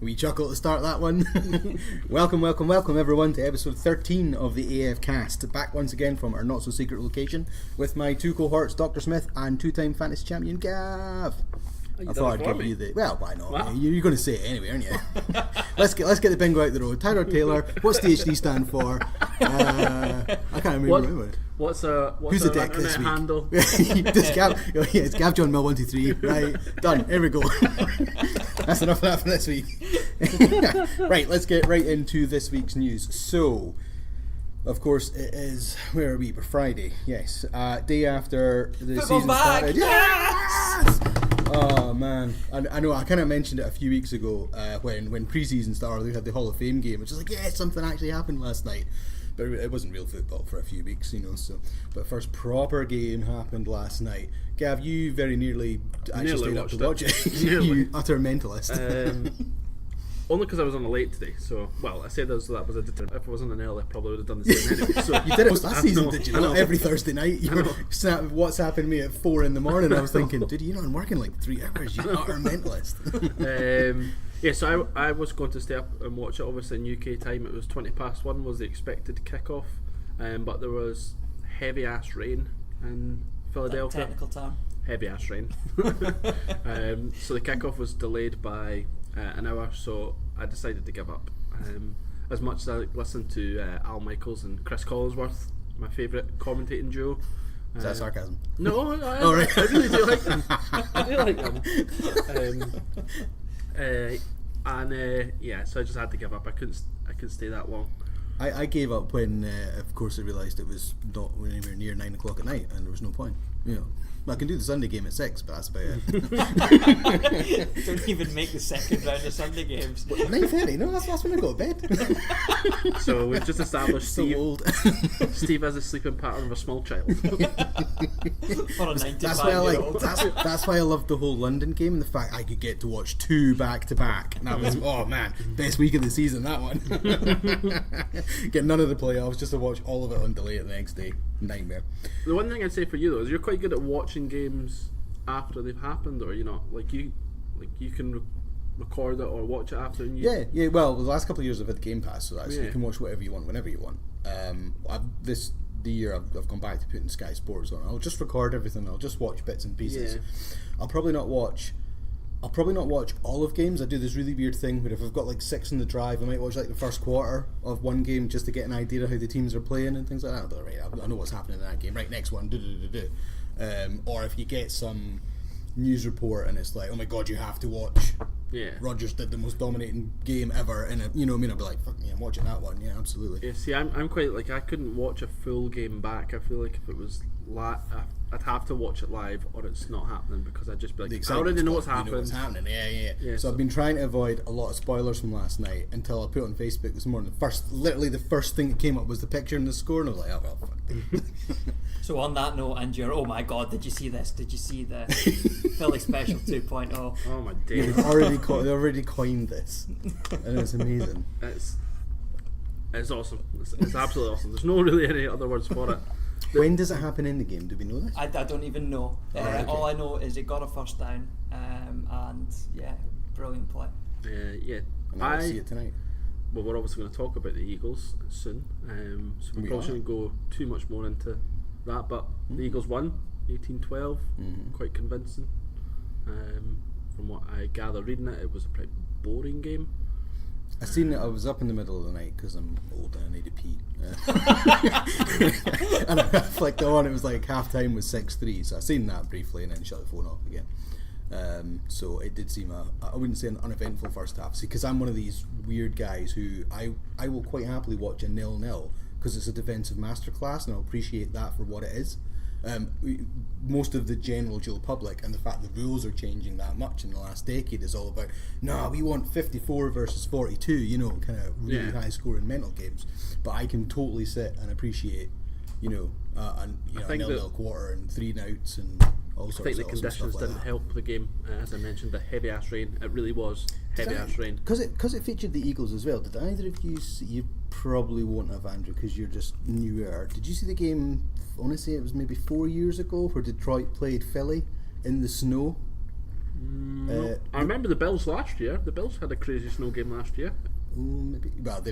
We chuckle to start that one. Welcome everyone to episode 13 of the AF Cast. Back once again from our not so secret location with my two cohorts, Dr. Smith and two-time fantasy champion Gav. I thought I'd give you the... Well, why not? Wow. You're going to say it anyway, aren't you? Let's get the bingo out the road. Tyrod Taylor, what's the HD stand for? I can't remember. Who's the deck this week? Handle? It's Gav John Mill 123. Right, done. Here we go. That's enough of that for this week. Right, let's get right into this week's news. So, of course, it is... Where are we? We're Friday. Yes. Day after the season started. Yes! Oh man, I know. I kind of mentioned it a few weeks ago when pre-season started. We had the Hall of Fame game, which is like, yeah, something actually happened last night, but it wasn't real football for a few weeks, you know. So, but first proper game happened last night. Gav, you very nearly actually stayed up to watch it. You utter mentalist. Only because I was on a late today, so, well, I said that was a deterrent. If I wasn't an early, I probably would have done the same anyway. So you did it last season, did you? Not every Thursday night. You were WhatsApping me at 4 in the morning. I was thinking, dude, you're not working like 3 hours. You're not a mentalist. Yeah, so I was going to stay up and watch it. Obviously, in UK time, it was 1:20 was the expected kickoff, but there was heavy ass rain in Philadelphia. That technical term. Heavy ass rain. So the kickoff was delayed by an hour, so I decided to give up. As much as I listened to Al Michaels and Chris Collinsworth, my favourite commentating duo. Is that sarcasm? No, I really do like them. I do like them. Yeah, so I just had to give up. I couldn't stay that long. I gave up when, of course, I realised it was not anywhere near 9 o'clock at night, and there was no point. You know, I can do the Sunday game at 6, but that's about it. Don't even make the second round of Sunday games. 9:30? No, that's when I go to bed. So we've just established Steve. So old. Steve has a sleeping pattern of a small child. For a 95-year-old. That's why I loved the whole London game and the fact I could get to watch 2 back to back. And that was, oh man, best week of the season, that one. Get none of the playoffs, just to watch all of it on delay the next day. Nightmare. The one thing I'd say for you though is you're quite good at watching games after they've happened, or you're not. Like you can record it or watch it after. And yeah. Well, the last couple of years I've had the Game Pass, so you can watch whatever you want, whenever you want. The year I've gone back to putting Sky Sports on. I'll just record everything. I'll just watch bits and pieces. Yeah. I'll probably not watch all of games. I do this really weird thing where if I've got like 6 in the drive, I might watch like the first quarter of one game just to get an idea of how the teams are playing and things like that. Right, I know what's happening in that game. Right, next one. Or if you get some news report and it's like, oh my god, you have to watch. Yeah. Rodgers did the most dominating game ever, and you know what I mean. I'll be like, fuck me, I'm watching that one. Yeah, absolutely. Yeah. See, I'm quite like I couldn't watch a full game back. I feel like if it was I'd have to watch it live, or it's not happening because I'd just be like, I already know what's happening. You know what's happening. Yeah. So I've been trying to avoid a lot of spoilers from last night until I put it on Facebook this morning. Literally the first thing that came up was the picture and the score, and I was like, oh well, fuck. So on that note, and you're, oh my god, did you see this? Did you see the Philly Special 2.0? Oh my days. They already coined this, and it's amazing. It's awesome. It's absolutely awesome. There's no really any other words for it. When does it happen in the game? Do we know this? I don't even know. Okay. All I know is it got a first down, and yeah, brilliant play. Yeah. And I'll see it tonight. Well, we're obviously going to talk about the Eagles soon, so we probably shouldn't go too much more into that, but the Eagles won 18-12, quite convincing. From what I gather reading it was a pretty boring game. I seen it. I was up in the middle of the night because I'm old and I need to pee. And I flicked on. It was like half time was 6-3, so I seen that briefly and then shut the phone off again. So it did seem I wouldn't say an uneventful first half. See, because I'm one of these weird guys who I will quite happily watch a 0-0 because it's a defensive masterclass, and I'll appreciate that for what it is. Most of the general Joe public, and the fact the rules are changing that much in the last decade, is all about, we want 54 versus 42, you know, kind of really high scoring mental games. But I can totally sit and appreciate, a 0-0 quarter and 3 outs and all sorts of stuff. I think the conditions didn't help the game. As I mentioned, the heavy ass rain. It really was heavy ass rain. Because it featured the Eagles as well. Did either of you see? You probably won't have, Andrew, because you're just newer. Did you see the game? I want to say it was maybe 4 years ago, where Detroit played Philly in the snow. I remember the Bills last year. The Bills had a crazy snow game last year. Maybe. Well,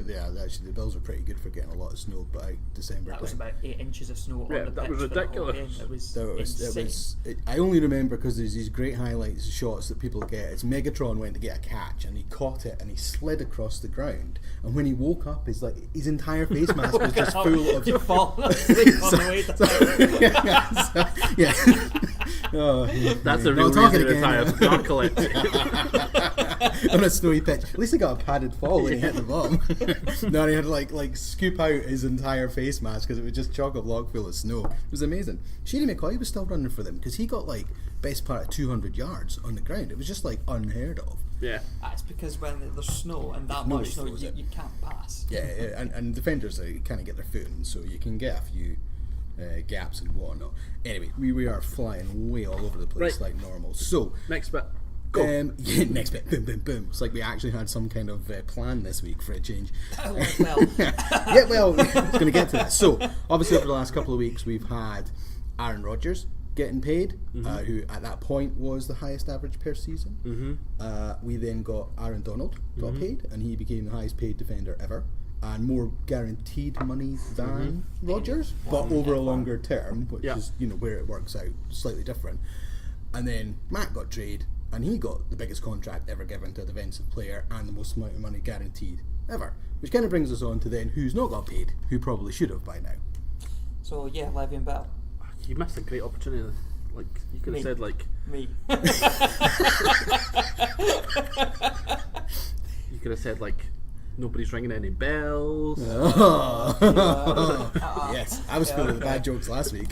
actually, the Bills are pretty good for getting a lot of snow by December. That was about 8 inches of snow Yeah, on the that pitch was for the whole ridiculous. game. It was insane. I only remember because there's these great highlights shots that people get. It's Megatron went to get a catch and he caught it and he slid across the ground. And when he woke up, his entire face mask was just full of. You're falling asleep on the way down. Yeah. Oh, That's a no, real talking reason to again. retire from narcolepsy. On a snowy pitch. At least he got a padded fall when he hit the bottom. No, he had to like scoop out his entire face mask because it was just chock-a-block full of snow. It was amazing. Sheedy McCoy was still running for them because he got best part of 200 yards on the ground. It was just unheard of. Yeah. It's because when there's snow and that much snow, you can't pass. Yeah, and defenders kind of get their foot in, so you can get a few gaps and whatnot. Anyway, we are flying way all over the place like normal. So next bit. Go. Next bit, boom, boom, boom. It's like we actually had some kind of plan this week for a change. Well. Yeah, well, I was going to get to that. So, obviously, over the last couple of weeks, we've had Aaron Rodgers getting paid, who at that point was the highest average per season. We then got Aaron Donald got paid, and he became the highest paid defender ever, and more guaranteed money than Rodgers, but over a longer term, which is where it works out slightly different. And then Matt got traded, and he got the biggest contract ever given to a defensive player and the most amount of money guaranteed ever. Which kind of brings us on to then who's not got paid, who probably should have by now. So yeah, Lev Bell. You missed a great opportunity. You could have said me. You could have said nobody's ringing any bells. Yes, I was full of the bad jokes last week.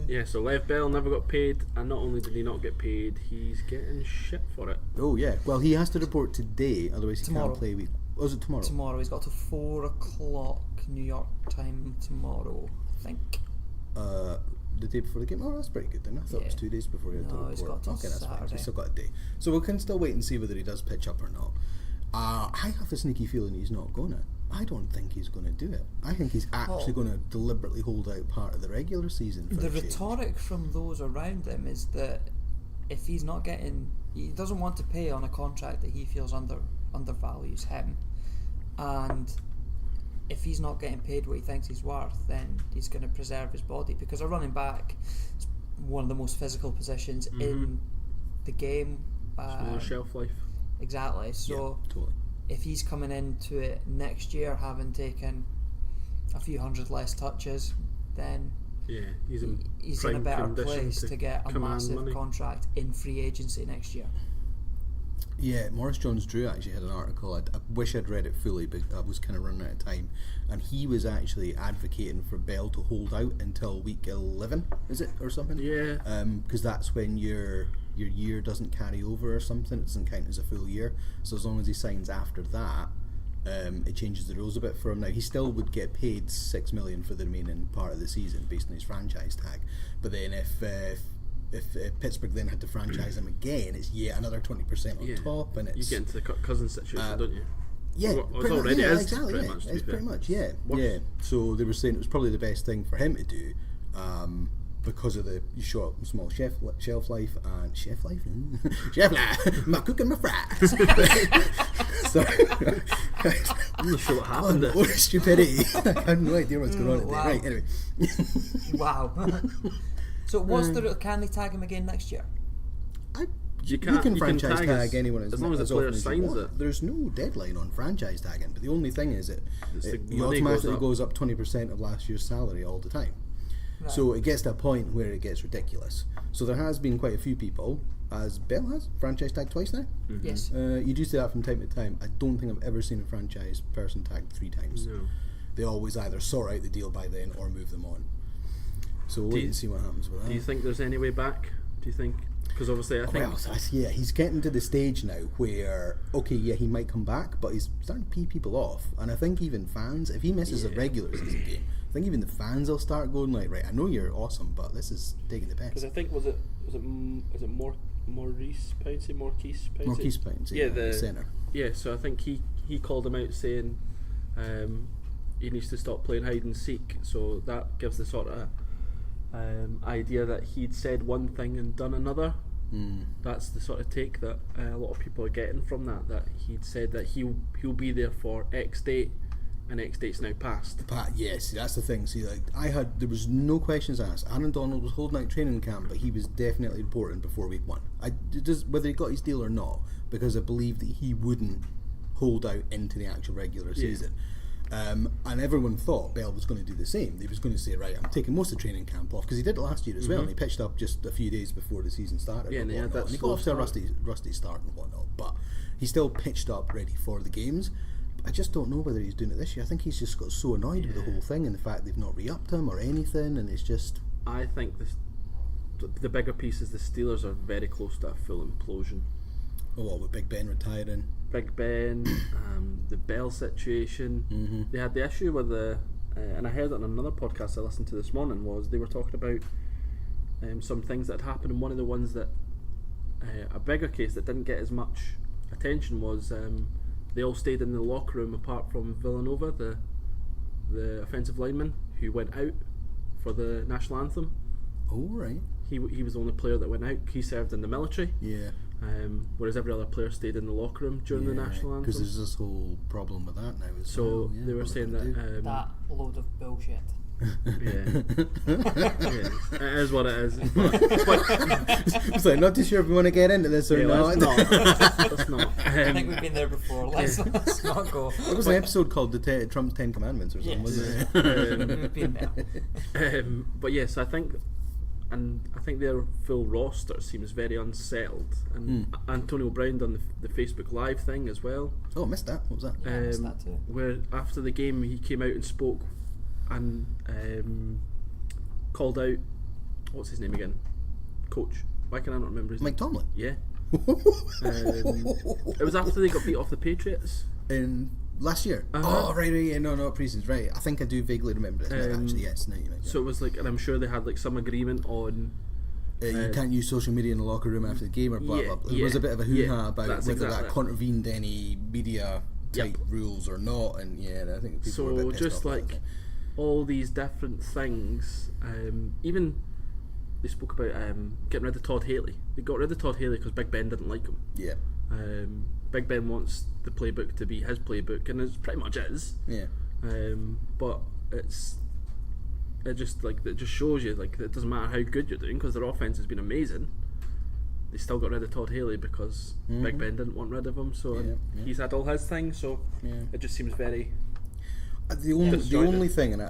Yeah, so Lev Bell never got paid, and not only did he not get paid, he's getting shit for it. Oh yeah, well he has to report today, otherwise he can't play week. Oh, is it tomorrow? Tomorrow, he's got to 4 o'clock New York time tomorrow, I think. The day before the game? Oh, that's pretty good then. I thought it was 2 days before he had to report. He's got to okay, that's Saturday. fine. He's still got a day. So we can still wait and see whether he does pitch up or not. I have a sneaky feeling he's not going to. I don't think he's going to do it. I think he's actually going to deliberately hold out part of the regular season for the rhetoric from those around him is that if he's not getting, he doesn't want to pay on a contract that he feels undervalues him, and if he's not getting paid what he thinks he's worth, then he's going to preserve his body, because a running back is one of the most physical positions in the game. Smaller shelf life. Exactly. So yeah, totally. If he's coming into it next year having taken a few hundred less touches, then he's in a better place to get a massive contract in free agency next year. Yeah, Maurice Jones-Drew actually had an article. I wish I'd read it fully, but I was kind of running out of time. And he was actually advocating for Bell to hold out until week 11, is it, or something? Yeah. Because that's when your year doesn't carry over or something. It doesn't count as a full year. So as long as he signs after that, it changes the rules a bit for him. Now, he still would get paid $6 million for the remaining part of the season based on his franchise tag. But then if Pittsburgh then had to franchise him again, it's another 20% on top, and it's you get into the Kirk Cousins situation, don't you? Yeah, Exactly. It's pretty much. So they were saying it was probably the best thing for him to do, because of the short, small shelf life and chef life, my cook and my fries. So I'm not sure what happened. What stupidity! I have no idea what's going on today. Wow. Right, anyway. Wow. So what's the can they tag him again next year? You can franchise tag anyone as long as the player signs it. There's no deadline on franchise tagging, but the only thing is it money automatically goes up 20% of last year's salary all the time. Right. So it gets to a point where it gets ridiculous. So there has been quite a few people, as Bell has, franchise tagged twice now. Mm-hmm. Yes. You do see that from time to time. I don't think I've ever seen a franchise person tagged 3 times. No. They always either sort out the deal by then or move them on. So we'll wait and see what happens with that. Do you think there's any way back? Do you think? Because obviously I think... he's getting to the stage now where, he might come back, but he's starting to pee people off. And I think even fans, if he misses a regular season game, I think even the fans will start going right, I know you're awesome, but this is taking the piss. Because I think, is it Maurice Pouncey? Marquise Pouncey? The centre. Yeah, so I think he called him out saying he needs to stop playing hide and seek, so that gives the sort of idea that he'd said one thing and done another, That's the sort of take that a lot of people are getting from that he'd said that he'll be there for X date, and X date's now passed. Yes, that's the thing. See, like there was no questions asked. Aaron Donald was holding out training camp, but he was definitely reporting before week 1. Whether he got his deal or not, because I believe that he wouldn't hold out into the actual regular season. And everyone thought Bell was going to do the same. He was going to say, right, I'm taking most of training camp off, because he did it last year as well, and he pitched up just a few days before the season started. Yeah, and he got off to a rusty start and whatnot, but he still pitched up ready for the games. I just don't know whether he's doing it this year. I think he's just got so annoyed with the whole thing and the fact they've not re-upped him or anything, and it's just... I think the bigger piece is the Steelers are very close to a full implosion. Oh, what, with Big Ben retiring? Big Ben, the Bell situation. They had the issue with and I heard it on another podcast I listened to this morning, was they were talking about some things that had happened, and one of the ones that a bigger case that didn't get as much attention was they all stayed in the locker room apart from Villanova, the offensive lineman who went out for the national anthem. Oh, right. He was the only player that went out. He served in the military. Yeah. Whereas every other player stayed in the locker room during the national anthem. Because there's this whole problem with that now as so well. they were saying that... that load of bullshit. Yeah. It is what it is. It's like, not too sure if we want to get into this or not. Let's not. I think we've been there before. Let's not go. It was an episode called Trump's 10 Commandments or something, wasn't it? We've been there. But yes, I think their full roster seems very unsettled. And Antonio Brown done the Facebook Live thing as well. Oh, I missed that. What was that? Yeah, I missed that too. Where after the game he came out and spoke and called out, what's his name again? Coach. Why can I not remember his name? Mike Tomlin. Yeah. It was after they got beat off the Patriots. In last year. Oh, right, yeah, no, Preseason, right. I think I do vaguely remember it. Actually, yes. No, you might, yeah. So it was like, and I'm sure they had like some agreement on... you can't use social media in the locker room after the game or blah, blah, blah. There was a bit of a hoo-ha about whether that contravened any media type rules or not, and I think people were a bit pissed just off like all these different things, even they spoke about getting rid of Todd Haley. They got rid of Todd Haley because Big Ben didn't like him. Yeah. Big Ben wants the playbook to be his playbook, and it pretty much is. Yeah. But it just shows you like it doesn't matter how good you're doing, because their offense has been amazing. They still got rid of Todd Haley because Big Ben didn't want rid of him. So he's had all his things. So it just seems very. The only thing, and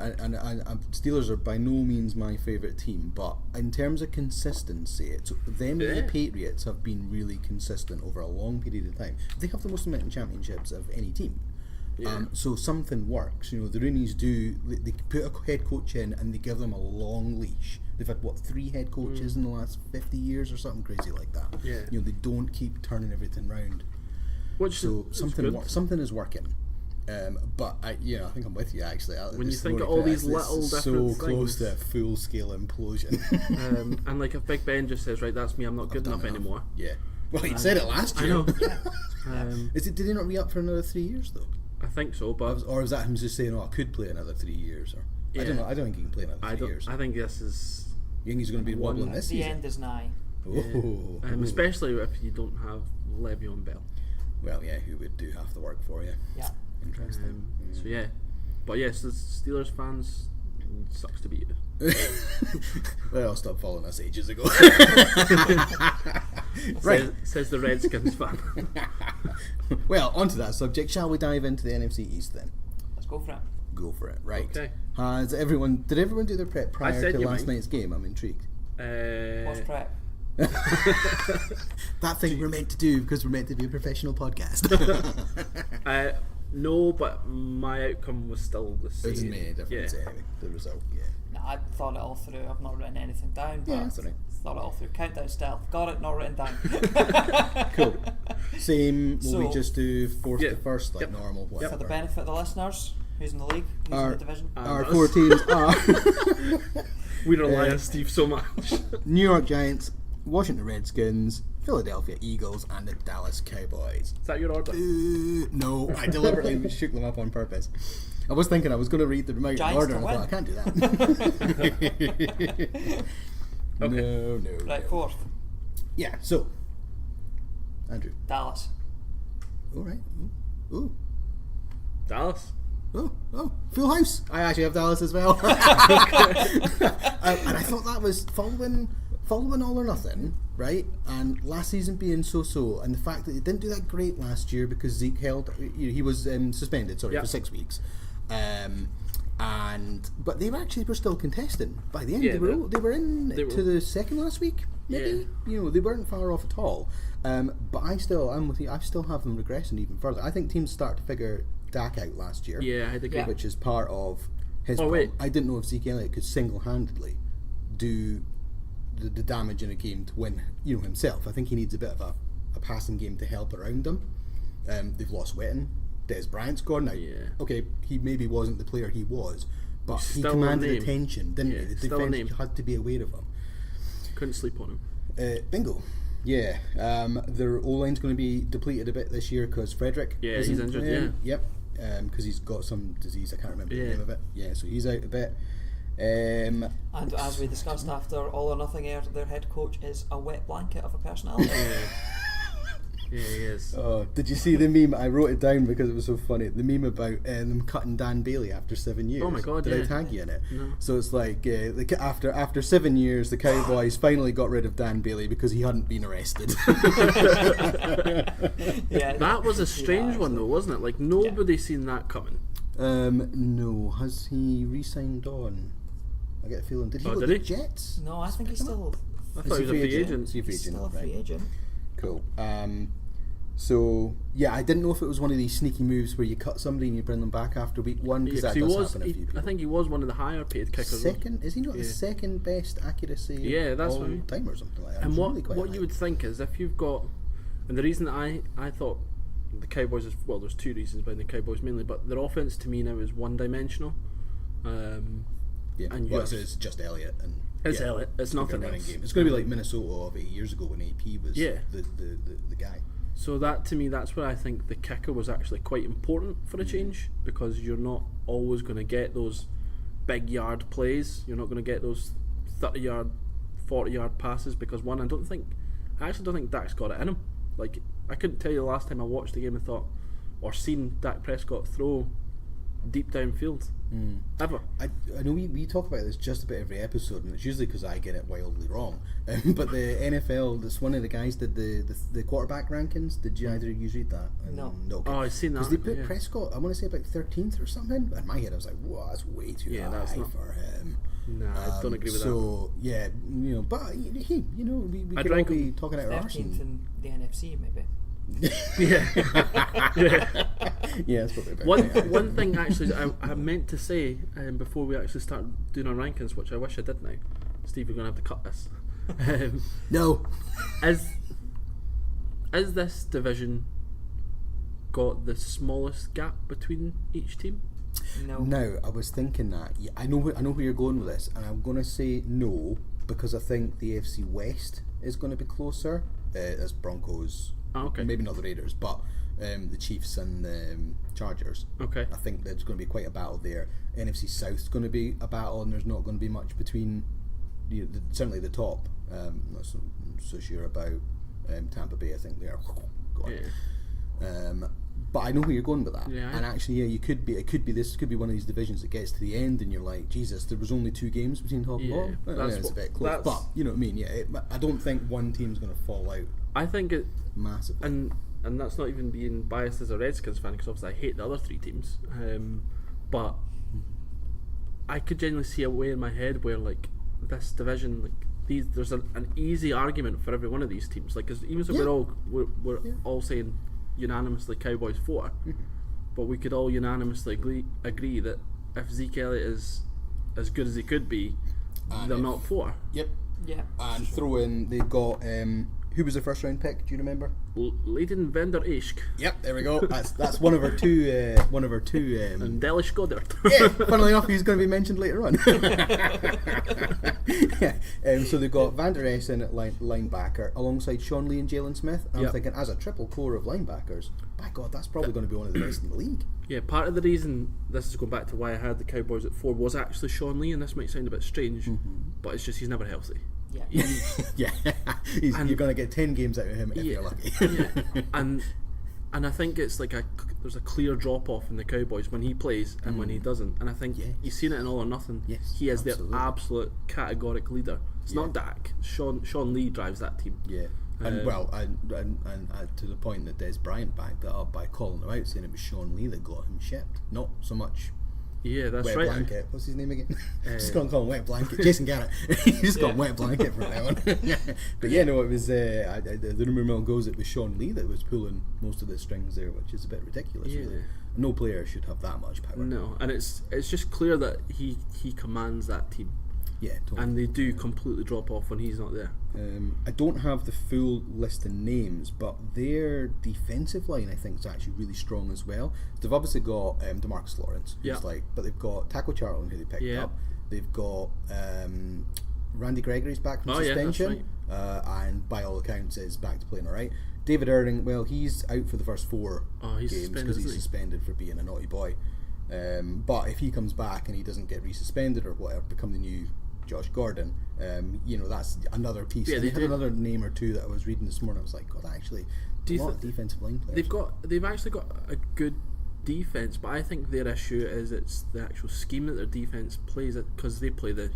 Steelers are by no means my favourite team, but in terms of consistency, the Patriots have been really consistent over a long period of time. They have the most amount of championships of any team. So something works. You know, the Roonies they put a head coach in and they give them a long leash. They've had 3 head coaches in the last 50 years or something crazy like that. Yeah. You know, they don't keep turning everything round. Something is working. But I think I'm with you actually. When you think of all these little different so close to a full-scale implosion. And like if Big Ben just says, right, that's me, I'm not good enough anymore. Yeah. Well, he said it last year. I know. Did he not re-up for another 3 years though? I think so, but or is that him just saying, I could play another 3 years? Or I don't know. I don't think he can play another 3 years. I think this is. You think he's going to be wobbling this season? The end is nigh. Oh. Especially if you don't have Lev Bell. Well, yeah, who would do half the work for you? Yeah. Interesting. But yes, the Steelers fans, sucks to be you. Well, stopped following us ages ago. Right, says the Redskins fan. Well, onto that subject. Shall we dive into the NFC East then? Let's go for it. Go for it. Right. Okay. Did everyone do their prep prior to last night's game? I'm intrigued. What's prep? That thing we're meant to do because we're meant to be a professional podcast. No, but my outcome was still the same. It doesn't make any difference anyway, the result. No, I thought it all through. I've not written anything down, but that's all right. Thought it all through. Countdown stealth. Got it, not written down. Cool. Same, will we just do fourth to first, like normal? Whatever. For the benefit of the listeners, who's in the league, who's in the division? Our 4 teams are... We rely on Steve so much. New York Giants, Washington Redskins, Philadelphia Eagles, and the Dallas Cowboys. Is that your order? No, I deliberately shook them up on purpose. I was thinking I was going to read them out in order, and I thought, I can't do that. Okay. No. Right, fourth. Yeah. So, Andrew. Dallas. All right. Ooh. Dallas. Oh, full house. I actually have Dallas as well. And I thought that was following All or Nothing, right? And last season being so, and the fact that they didn't do that great last year because Zeke he was suspended, for 6 weeks. But they were still contesting by the end. Yeah, they were to the second last week, maybe. Yeah. They weren't far off at all. But I'm with you. I still have them regressing even further. I think teams start to figure Dak out last year. Yeah, I had agree. Which is part of his problem. Wait. I didn't know if Zeke Elliott could single-handedly do the damage in a game to win, himself. I think he needs a bit of a passing game to help around him. They've lost Wetton. Des Bryant's gone now. Yeah. Okay, he maybe wasn't the player he was, but he Still commanded a name. attention, didn't he? The still a defense name. had to be aware of him. Couldn't sleep on him. Bingo. Yeah. Their O-line's going to be depleted a bit this year because Frederick he's injured, Yep. Because he's got some disease, I can't remember the name of it. Yeah, so he's out a bit. And as we discussed after All or Nothing, their head coach is a wet blanket of a personality. Yeah, he is. Oh, did you see the meme? I wrote it down because it was so funny. The meme about them cutting Dan Bailey after 7 years. Oh my God, Did I yeah. tag you in it? No. So it's like after 7 years, the Cowboys finally got rid of Dan Bailey because he hadn't been arrested. Yeah, That was a strange one though, wasn't it? Like nobody seen that coming. No, has he re-signed on? I get a feeling. Did he go to the Jets? No, I think he's still I thought he was a free agent. Is he a free he's agent? still a free Right. agent. Cool. So yeah, I didn't know if it was one of these sneaky moves where you cut somebody and you bring them back after week one, because that does happen a few people. I think he was one of the higher paid kickers. Second, is he not the second best accuracy? Yeah, that's all what I mean. time or something like that. And It's what really quite you high. would think is if you've got, and the reason that I thought the Cowboys is, well, there's two reasons behind the Cowboys mainly, but their offense to me now is one dimensional. Yeah, and well, it's just Elliott and It's Elliott. It's gonna be nothing a running else. game. It's going to be like Minnesota of 8 years ago when AP was Yeah. the guy. So that to me, that's where I think the kicker was actually quite important for a change, because you're not always going to get those big yard plays. You're not going to get those 30-yard, 40-yard passes because I actually don't think Dak's got it in him. Like, I couldn't tell you the last time I watched the game and thought, or seen Dak Prescott throw deep downfield ever. I know we talk about this just about every episode, and it's usually because I get it wildly wrong. But the NFL, this one of the guys did the quarterback rankings. Did you either of you read that? No. Okay. Oh, I've seen that. Because they put yeah. Prescott, I want to say about 13th or something. In my head, I was like, "Whoa, that's way too high that's not for him." Nah, I don't agree with that. So yeah, but hey, we I'd could all rank be him talking out our arse. 13th in the NFC, maybe. Yeah. Yeah, that's probably about One thing actually I meant to say before we actually start doing our rankings, which I wish I did now. Steve, you're going to have to cut this. No. Is this division got the smallest gap between each team? No. Now, I was thinking that. Yeah, I know where you're going with this, and I'm going to say no because I think the AFC West is going to be closer. As Broncos, okay. Maybe not the Raiders, but the Chiefs and the Chargers. Okay. I think there's going to be quite a battle there. NFC South is going to be a battle, and there's not going to be much between. Certainly the top. I'm not so sure about Tampa Bay. I think they are gone. Yeah. But I know where you're going with that. Yeah. And actually, yeah, this could be one of these divisions that gets to the end, and you're like, Jesus, there was only 2 games between top and bottom. It's a bit close, but you know what I mean. Yeah, I don't think one team's going to fall out. I think it massively, and that's not even being biased as a Redskins fan, because obviously I hate the other 3 teams. But I could genuinely see a way in my head where like this division, like there's an easy argument for every one of these teams. Like, cause even so, we're all saying unanimously Cowboys 4, but we could all unanimously agree that if Zeke Elliott is as good as he could be, they're not 4. Yep. Yeah. And throw in, they've got who was the first round pick? Do you remember? Leiden Vender Ishk. Yep, there we go. That's one of our two. And Delish Goddard. Yeah, funnily enough, he's going to be mentioned later on. Yeah. So they've got Van Der Essen at linebacker alongside Sean Lee and Jalen Smith. And I'm thinking, as a triple core of linebackers, by God, that's probably going to be one of the best in the league. Yeah, part of the reason, this is going back to why I had the Cowboys at 4, was actually Sean Lee, and this might sound a bit strange, but it's just he's never healthy. Yeah. Yeah, you're going to get 10 games out of him if you're lucky. Yeah. And I think it's like there's a clear drop off in the Cowboys when he plays and when he doesn't. And I think you've seen it in All or Nothing. Yes, he is absolutely. their absolute categoric leader. It's not Dak. Sean Lee drives that team. Yeah. And and to the point that Des Bryant backed that up by calling him out, saying it was Sean Lee that got him shipped, not so much. Yeah, that's Wet right. Blanket. What's his name again? Just gonna call him Wet Blanket. Jason Garrett. He's just got Wet Blanket from now on. But yeah, no, it was. The rumour mill goes it was Sean Lee that was pulling most of the strings there, which is a bit ridiculous. Yeah. Really. No player should have that much power. No, and it's just clear that he commands that team. Yeah, totally. And they do completely drop off when he's not there. I don't have the full list of names, but their defensive line I think is actually really strong as well. They've obviously got DeMarcus Lawrence, who's but they've got Taco Charlton, who they picked up. They've got Randy Gregory's back from suspension, and by all accounts is back to playing alright. David Irving, well, he's out for the first 4 games because he's suspended for being a naughty boy. But if he comes back and he doesn't get resuspended or whatever, become the new Josh Gordon, that's another piece. Yeah, they had another name or two that I was reading this morning. I was like, God, actually, a lot of defensive line players. They've actually got a good defense, but I think their issue is it's the actual scheme that their defense plays it, because they play the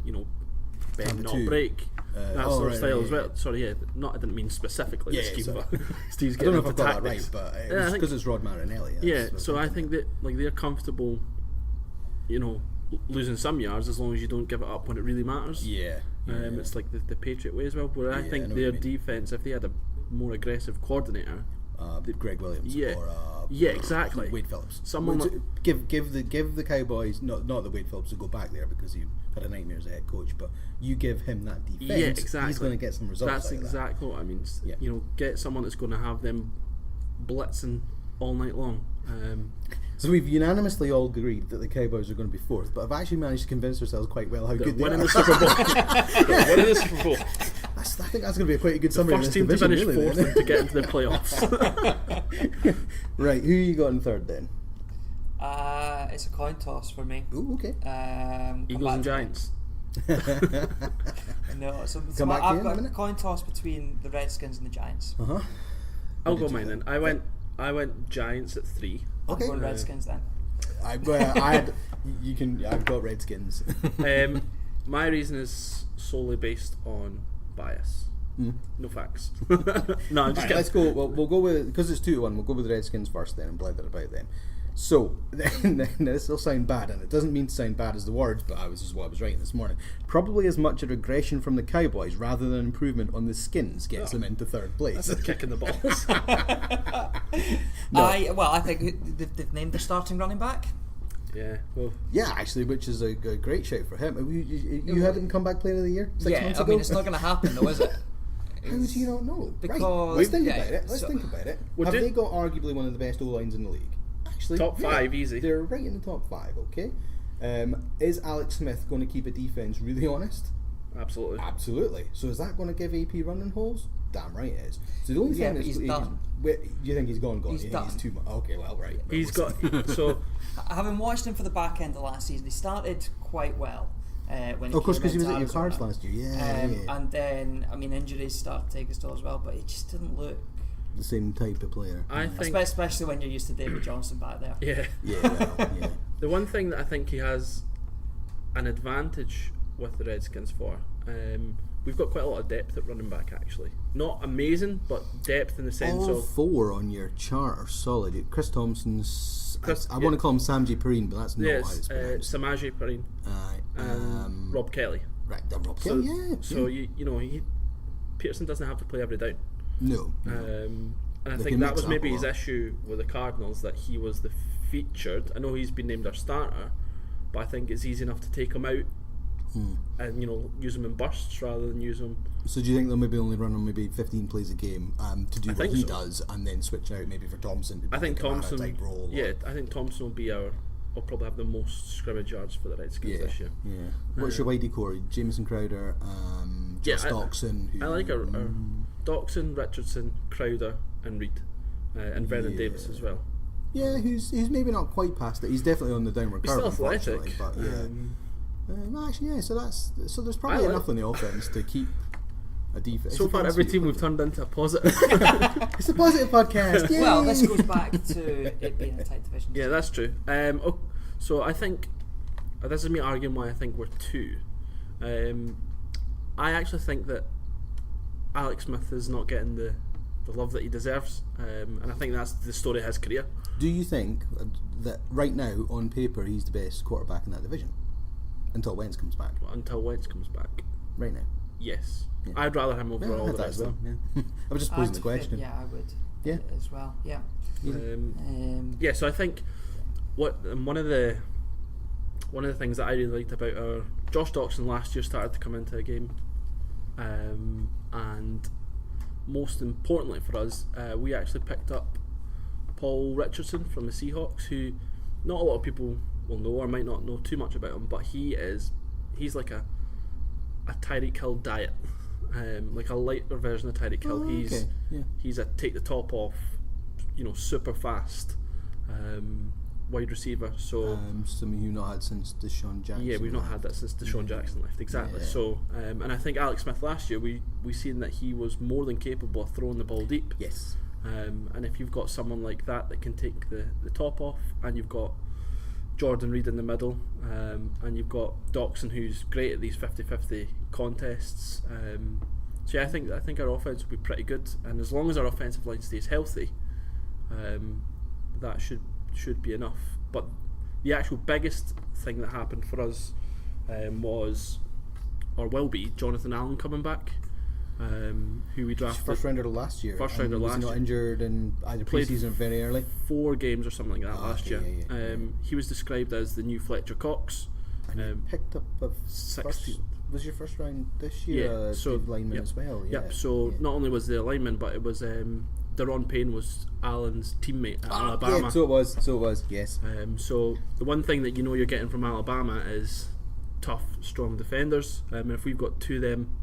bend not break that sort of style as well. Sorry, I didn't mean specifically the scheme, but Steve's getting into tactics. I don't know if I've got that right, but because it's Rod Marinelli. So I think that they're comfortable, losing some yards as long as you don't give it up when it really matters. It's like the Patriot way as well, where I think their defense, if they had a more aggressive coordinator, Greg Williams or exactly, Wade Phillips. Someone give the Cowboys not that Wade Phillips will go back there because he had a nightmare as a head coach, but you give him that defense, he's going to get some results. That's exactly what I mean. Get someone that's going to have them blitzing all night long. So we've unanimously all agreed that the Cowboys are going to be 4th, but I've actually managed to convince ourselves quite well how good they are. Winning the Super Bowl. Winning the Super Bowl. I think that's going to be a quite a good summary. The first team to finish 4th and to get into the playoffs. Right, who you got in 3rd then? It's a coin toss for me. Ooh, okay. Eagles and Giants. No, so I've got a coin toss between the Redskins and the Giants. I'll go mine then. I went Giants at 3. Okay. I'm going Redskins then. I've got Redskins. My reason is solely based on bias. No facts. No, I'm just kidding. Let's go. We'll go with, because it's 2-1. We'll go with the Redskins first, then, and blather about them. So this will sound bad, and it doesn't mean to sound bad as the words, but this is what I was writing this morning. Probably as much a regression from the Cowboys rather than an improvement on the Skins gets them into 3rd place. That's a kick in the balls. I think they've named their starting running back. Yeah, actually, which is a great shout for him. You had him come back player of the year 6 months ago? I mean, it's not going to happen though, is it? How do you not know? Because let's think about it. Think about it. Have they got arguably one of the best O-lines in the league? Actually, top 5, easy. They're right in the top 5. Okay. Is Alex Smith going to keep a defense really honest? Absolutely. So is that going to give AP running holes? Damn right it is. So the only thing he's done. You think he's gone? He's done. He's too much. Okay, well, right. He's got so. Having watched him for the back end of last season, he started quite well. When of course, because he was at your Cards last year. And then, injuries started to take his toll as well, but he just didn't look the same type of player. I think, especially when you're used to David Johnson back there. Yeah. The one thing that I think he has an advantage with the Redskins for, we've got quite a lot of depth at running back actually. Not amazing, but depth in the sense all of 4 on your chart are solid. Chris Thompson's. I want to call him Samji Perrine, but that's not how it's pronounced. Samaje Perrine. And Rob Kelly. Right, Rob Kelly. So Peterson doesn't have to play every down. No. And I think that was maybe his issue with the Cardinals, that he was the featured. I know he's been named our starter, but I think it's easy enough to take him out and use him in bursts rather than use him. So do you think they'll maybe only run on maybe 15 plays a game to do what he does, and then switch out maybe for Thompson to be like Thompson type role? I think Thompson will probably have the most scrimmage yards for the Redskins this year. Yeah. What's your widey core? Jameson Crowder, Josh Doxson. I like our Doxson, Richardson, Crowder, and Reed, and Vernon Davis as well. Yeah, who's maybe not quite past it. He's definitely on the downward curve. He's still athletic, but So there's probably enough in the offense to keep a defense. So far, every team we've turned into a positive. It's a positive podcast. Yay! Well, this goes back to it being a tight division. Yeah, that's true. So I think this is me arguing why I think we're 2. I actually think that Alex Smith is not getting the love that he deserves, and I think that's the story of his career. Do you think that right now, on paper, he's the best quarterback in that division until Wentz comes back? Well, until Wentz comes back. Right now. Yes. Yeah. I'd rather him over all the rest of them. Yeah. I was just posing the question. Yeah, I would. Yeah. As well. Yeah. Yeah. So I think one of the things that I really liked about our Josh Doxson last year started to come into the game, and most importantly for us, we actually picked up Paul Richardson from the Seahawks, who not a lot of people will know or might not know too much about him, but he's like a Tyreek Hill diet, like a lighter version of Tyreek Hill. He's a take the top off, super fast wide receiver. So something you've not had since Deshaun Jackson. Yeah, we've not had that since Deshaun Jackson left. Exactly. Yeah. So and I think Alex Smith last year we seen that he was more than capable of throwing the ball deep. Yes. And if you've got someone like that can take the top off, and you've got Jordan Reed in the middle, and you've got Doxson, who's great at these 50-50 contests. So yeah, I think our offense will be pretty good, and as long as our offensive line stays healthy, that should be enough. But the actual biggest thing that happened for us was, or will be, Jonathan Allen coming back, who we drafted first rounder last year. Was not injured and either preseason or very early. 4 games or something like that last year. Yeah. He was described as the new Fletcher Cox. And picked up a 16th. Was your first round this year? Yeah, so lineman as well. Yeah. Yep. So not only was the lineman, but it was Daron Payne was Allen's teammate at Alabama. Yeah, so it was. Yes. So the one thing that you're getting from Alabama is tough, strong defenders. And if we've got 2 of them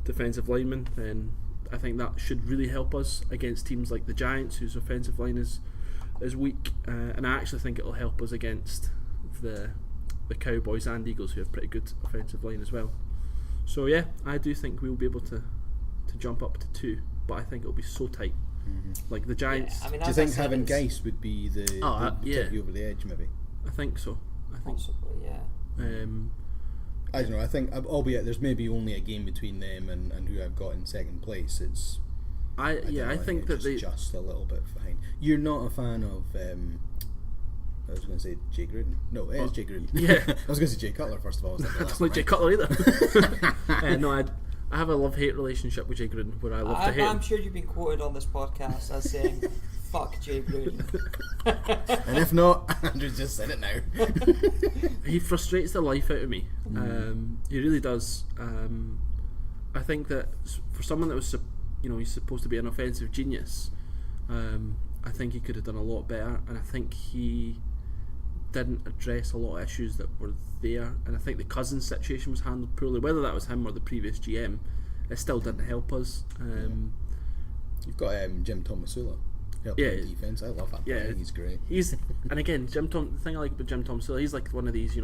defensive linemen, then I think that should really help us against teams like the Giants, whose offensive line is weak, and I actually think it'll help us against the Cowboys and Eagles, who have pretty good offensive line as well. So yeah, I do think we'll be able to jump up to 2, but I think it'll be so tight. Like the Giants. Yeah, I mean, do you think having Geis would be the take you over the edge? Maybe. I think so. Possibly, yeah. I don't know. I think, albeit there's maybe only a game between them and who I've got in second place. It's I think that they just a little bit behind. You're not a fan of. I was going to say Jay Gruden. No, it is Jay Gruden. Yeah, I was going to say Jay Cutler first of all. I don't like Jay Cutler either. No, I have a love-hate relationship with Jay Gruden, where I love to hate him. I'm sure you've been quoted on this podcast as saying "fuck Jay Gruden." And if not, Andrew's just said it now. He frustrates the life out of me. He really does. I think that for someone that was, he's supposed to be an offensive genius, I think he could have done a lot better, and I think he didn't address a lot of issues that were there, and I think the Cousins situation was handled poorly. Whether that was him or the previous GM, it still didn't help us. You've got Jim Tomasula helping the defense. I love that. Yeah, he's great. And again, the thing I like about Jim Tomasula, he's like one of these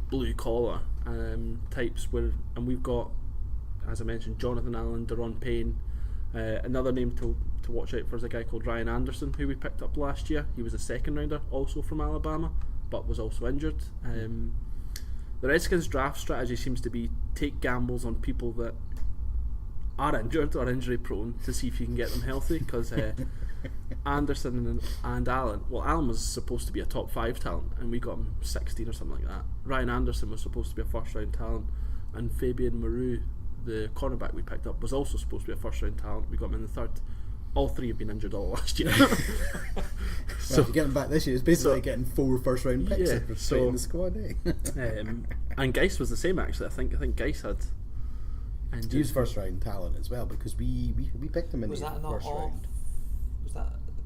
blue collar types. And we've got, as I mentioned, Jonathan Allen, Daron Payne. Another name to watch out for is a guy called Ryan Anderson, who we picked up last year. He was a second rounder, also from Alabama, but was also injured. The Redskins draft strategy seems to be take gambles on people that are injured or injury prone to see if you can get them healthy, because Anderson and Allen, Allen was supposed to be a top 5 talent and we got him 16 or something like that. Ryan Anderson was supposed to be a first round talent, and Fabian Maru, the cornerback we picked up, was also supposed to be a first round talent. We got him in the 3rd. All 3 have been injured all last year. So if you get him back this year, it's basically getting 4 first round picks in the squad. And Geis was the same actually. I think Geis had. He was first round talent as well, because we picked him in the first round.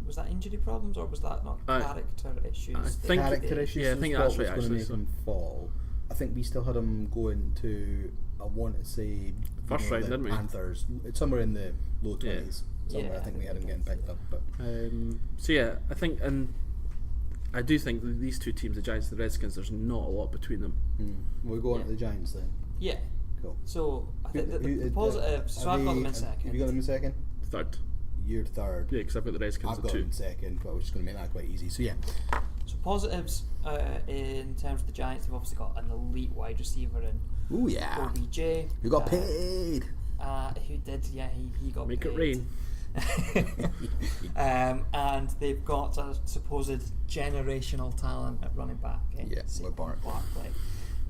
Was that injury problems, or was that not character issues? I think character issues. Yeah, I think that's right. Actually, make him fall. I think we still had him going to, I want to say, first round, didn't we? Panthers. It's somewhere in the low 20s. I think we had him getting picked up. But so yeah, I think, and I do think these 2 teams, the Giants and the Redskins, there's not a lot between them. We'll go on to the Giants then. Yeah. Cool. So I think the positives. So I've got them in second. Have you got them in second? Third. You're third. Yeah, because I've got the Redskins I've at got 2. them in second, but I was just going to make that quite easy. So yeah. So positives in terms of the Giants, they've obviously got an elite wide receiver in Ooh yeah. OBJ. You got paid. Who did? Yeah, he got Make paid. it rain. And they've got a supposed generational talent at running back. Yeah, Saquon Barkley. Barkley.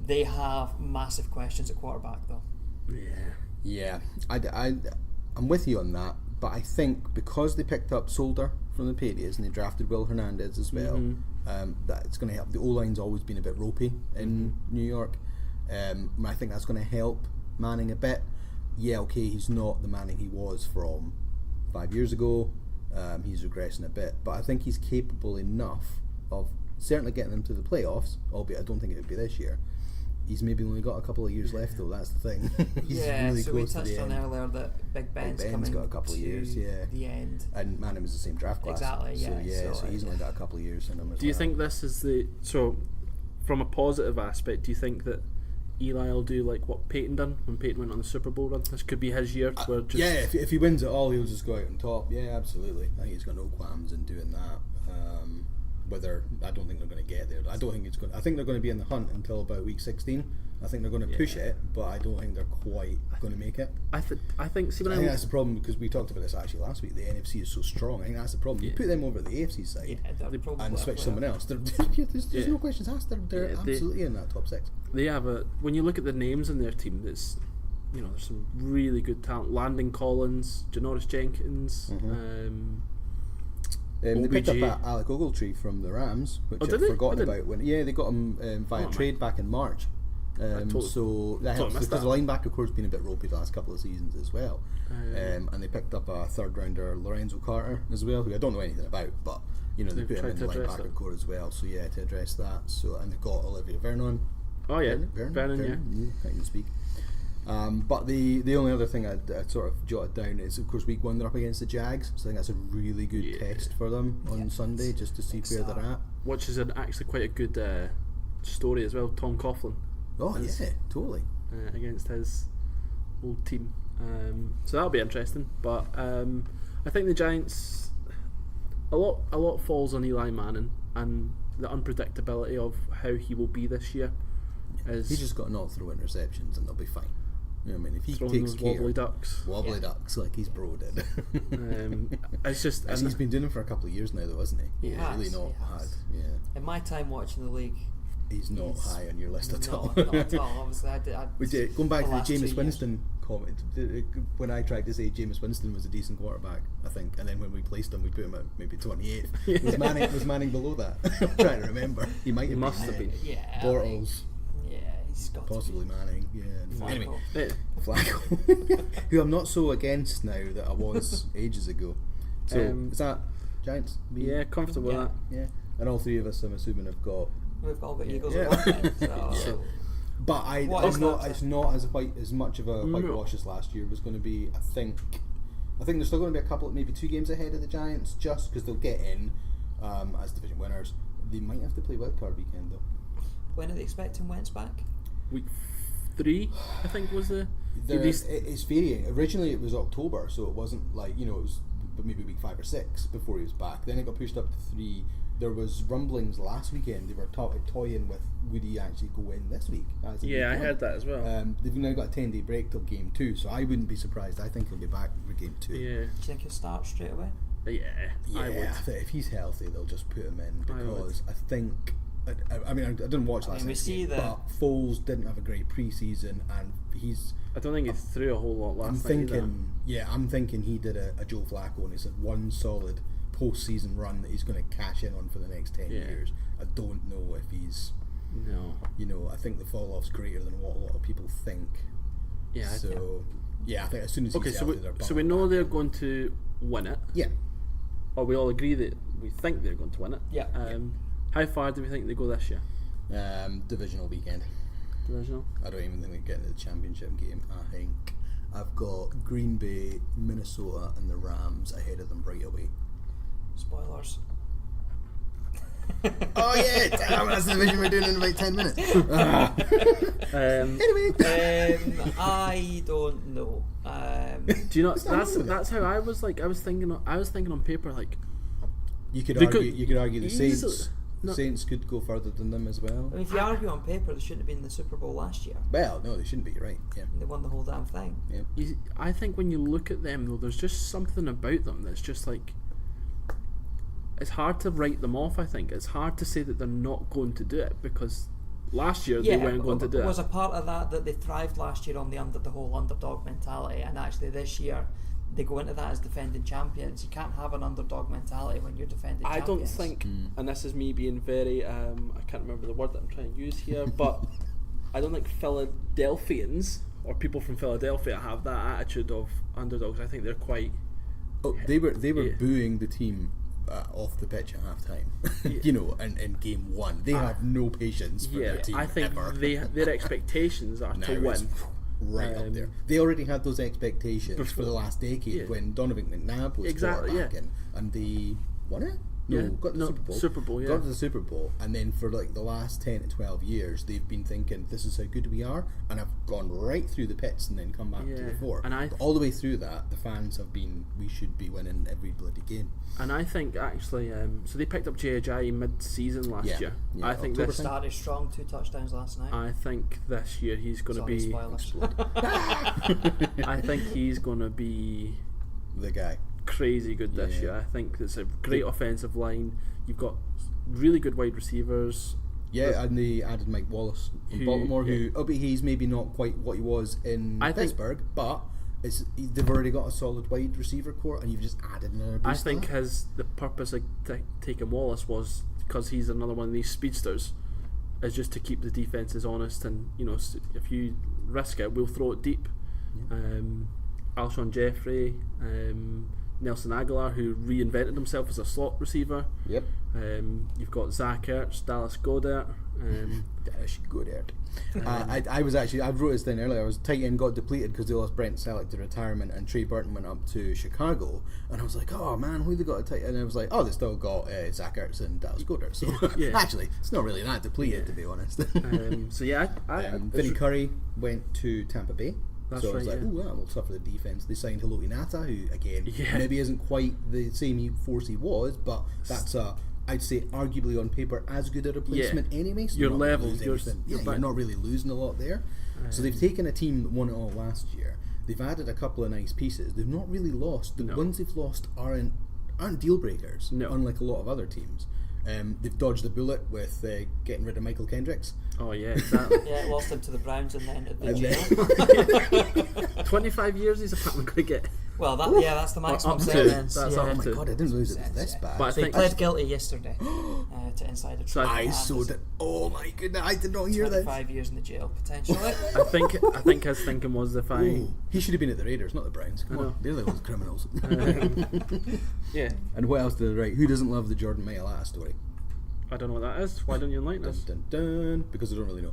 They have massive questions at quarterback though. Yeah. I'm with you on that, but I think because they picked up Solder from the Patriots and they drafted Will Hernandez as well, that it's going to help. The O-line's always been a bit ropey in New York. I think that's going to help Manning a bit. Yeah, okay, he's not the Manning he was from 5 years ago. He's regressing a bit, but I think he's capable enough of certainly getting them to the playoffs, albeit I don't think it would be this year. He's maybe only got a couple of years left though, that's the thing. He's really so we close to touched the on end. earlier that Big Ben's Ben's coming got a couple of to years, yeah. the end. And Manning was the same draft class. Exactly, yeah. So he's only got a couple of years in him as Do you well. think this is from a positive aspect, do you think that Eli will do like what Peyton done when Peyton went on the Super Bowl run? This could be his year where just... Yeah, if he wins it all, he'll just go out on top. Yeah, absolutely. I think he's got no qualms in doing that. I don't think they're going to get there. I think they're going to be in the hunt until about week 16. I think they're going to push it, but I don't think they're quite going to make it. I think I think that's the problem, because we talked about this actually last week. The NFC is so strong. I think that's the problem. You put them over the AFC side and switch someone else. There's no questions asked. They're absolutely in that top 6. They have when you look at the names in their team, there's some really good talent. Landon Collins, Janoris Jenkins. They picked up Alec Ogletree from the Rams, which I'd forgotten about. They got him via trade back in March. So that helps because the linebacker core's been a bit ropey the last couple of seasons as well. And they picked up a third rounder, Lorenzo Carter, as well, who I don't know anything about, but they put him in the linebacker core as well. So yeah, to address that. So and they've got Olivia Vernon. Oh yeah, Vernon, yeah. Can't even speak. But the only other thing I'd sort of jotted down is, of course, week 1 they're up against the Jags, so I think that's a really good test for them on Sunday, just to see where they're at. Which is actually quite a good story as well. Tom Coughlin. Oh yeah, totally. Against his old team, so that'll be interesting. But I think the Giants, a lot falls on Eli Manning and the unpredictability of how he will be this year. He's just got to not throw interceptions and they'll be fine. You know what I mean? If he takes care, wobbly ducks like his bro did. It's just he's been doing it for a couple of years now, though, hasn't he? He has. Really not had. Yeah. In my time watching the league, he's not high on your list at all. Not at all. Obviously, going back to the Jameis 2 Winston comment, when I tried to say Jameis Winston was a decent quarterback, I think, and then when we placed him, we put him at maybe 28th. Was Manning below that? I'm trying to remember. He must have been. Yeah. Bortles. He's got possibly to be. Manning. Yeah. Flacco. Anyway, Flacco, who I'm not so against now that I was ages ago. So is that Giants? Yeah, comfortable with that. Yeah, and all 3 of us, I'm assuming, have got. We've all got Eagles at one end, so. But it's not as much of a whitewash as last year was going to be. I think there's still going to be a couple, maybe 2 games ahead of the Giants, just because they'll get in as division winners. They might have to play wildcard weekend though. When are they expecting Wentz back? Week 3, I think was the. It's varying. Originally it was October, so it wasn't like it was maybe week 5 or 6 before he was back. Then it got pushed up to 3. There was rumblings last weekend. They were toying with would he actually go in this week? I heard that as well. They've now got a 10-day break till game 2, so I wouldn't be surprised. I think he'll be back for game 2. Yeah. Do you think he'll start straight away? Yeah, I would. I think if he's healthy, they'll just put him in because I think. I didn't watch last night's game, but Foles didn't have a great pre-season, and I don't think he threw a whole lot last night. I'm thinking he did a Joe Flacco, and it's one solid post-season run that he's going to cash in on for the next 10 years. I don't know if he's. No. I think the fall-off's greater than what a lot of people think. Yeah. So, I think as soon as he's healthy, so we know they're going to win it. Yeah. Or we all agree that we think they're going to win it. Yeah. How far do we think they go this year? Divisional weekend. Divisional? I don't even think they get into the championship game. I think I've got Green Bay, Minnesota and the Rams ahead of them right away. Spoilers. Oh yeah, damn, that's the division we're doing in about 10 minutes. Anyway, I don't know. Do you know that's how I was like? I was thinking on paper like you could they argue the easily- Saints. The Saints could go further than them as well. I mean, if you argue on paper, they shouldn't have been in the Super Bowl last year. Well, no, they shouldn't be. You're right. Yeah. They won the whole damn thing. Yeah. I think when you look at them though, there's just something about them that's just like it's hard to write them off. I think it's hard to say that they're not going to do it because last year they weren't going to do it. Was a part of that they thrived last year on the whole underdog mentality, and actually this year they go into that as defending champions. You can't have an underdog mentality when you're defending champions. I don't think, and this is me being very, I can't remember the word that I'm trying to use here, but I don't think Philadelphians or people from Philadelphia have that attitude of underdogs. I think they're quite. Oh, they were booing the team off the pitch at half time. You know, in game one, they have no patience for their team. I think ever. their expectations are to win. Right up there. They already had those expectations for the last decade when Donovan McNabb was quarterbacking, and they won it. No, got the Super Bowl. Super Bowl, yeah. Got to the Super Bowl, and then for like the last 10 to 12 years, they've been thinking this is how good we are, and have gone right through the pits and then come back to the fore. And all the way through that, the fans have been, we should be winning every bloody game. And I think actually, so they picked up J.J. mid-season last year. Yeah, I think they started strong, 2 touchdowns last night. I think this year he's going to be. I think he's going to be the guy. Crazy good this year. I think it's a great offensive line. You've got really good wide receivers. Yeah, and they added Mike Wallace from Baltimore, who he's maybe not quite what he was in Pittsburgh, but they've already got a solid wide receiver core, and you've just added another boost. I think the purpose of taking Wallace was because he's another one of these speedsters, is just to keep the defenses honest, and you know, if you risk it, we'll throw it deep. Alshon Jeffrey, Nelson Aguilar, who reinvented himself as a slot receiver. Yep. You've got Zach Ertz, Dallas Goedert. Dallas Goedert. I wrote this down earlier. I was tight end got depleted because they lost Brent Selleck to retirement, and Trey Burton went up to Chicago, and I was like, oh man, who they got a tight end? And I was like, oh, they still got Zach Ertz and Dallas Goedert. So actually, it's not really that depleted to be honest. Vinny Curry went to Tampa Bay. That's so I was like, oh, well, we'll suffer the defense. They signed Haloti Ngata, who again maybe isn't quite the same force he was, but that's I'd say arguably on paper as good a replacement anyway. So your levels, you're not really losing a lot there. So they've taken a team that won it all last year. They've added a couple of nice pieces. They've not really lost. The ones they've lost aren't deal breakers, unlike a lot of other teams. They've dodged the bullet with getting rid of Michael Kendricks. Oh yeah, exactly. Lost him to the Browns and then at the jail. 25 years he's apparently going to get. Well, that's the maximum sentence. That's oh my god, I didn't realise it was this bad. But so he pled guilty yesterday to insider trading. Oh my goodness, I did not hear that. 5 years in the jail potentially. I think his thinking was he should have been at the Raiders, not the Browns. Come on, they're the ones criminals. Yeah. And what else did they write? Who doesn't love the Jordan Mailata story? I don't know what that is. Why don't you enlighten us? Dun, dun, dun, because I don't really know.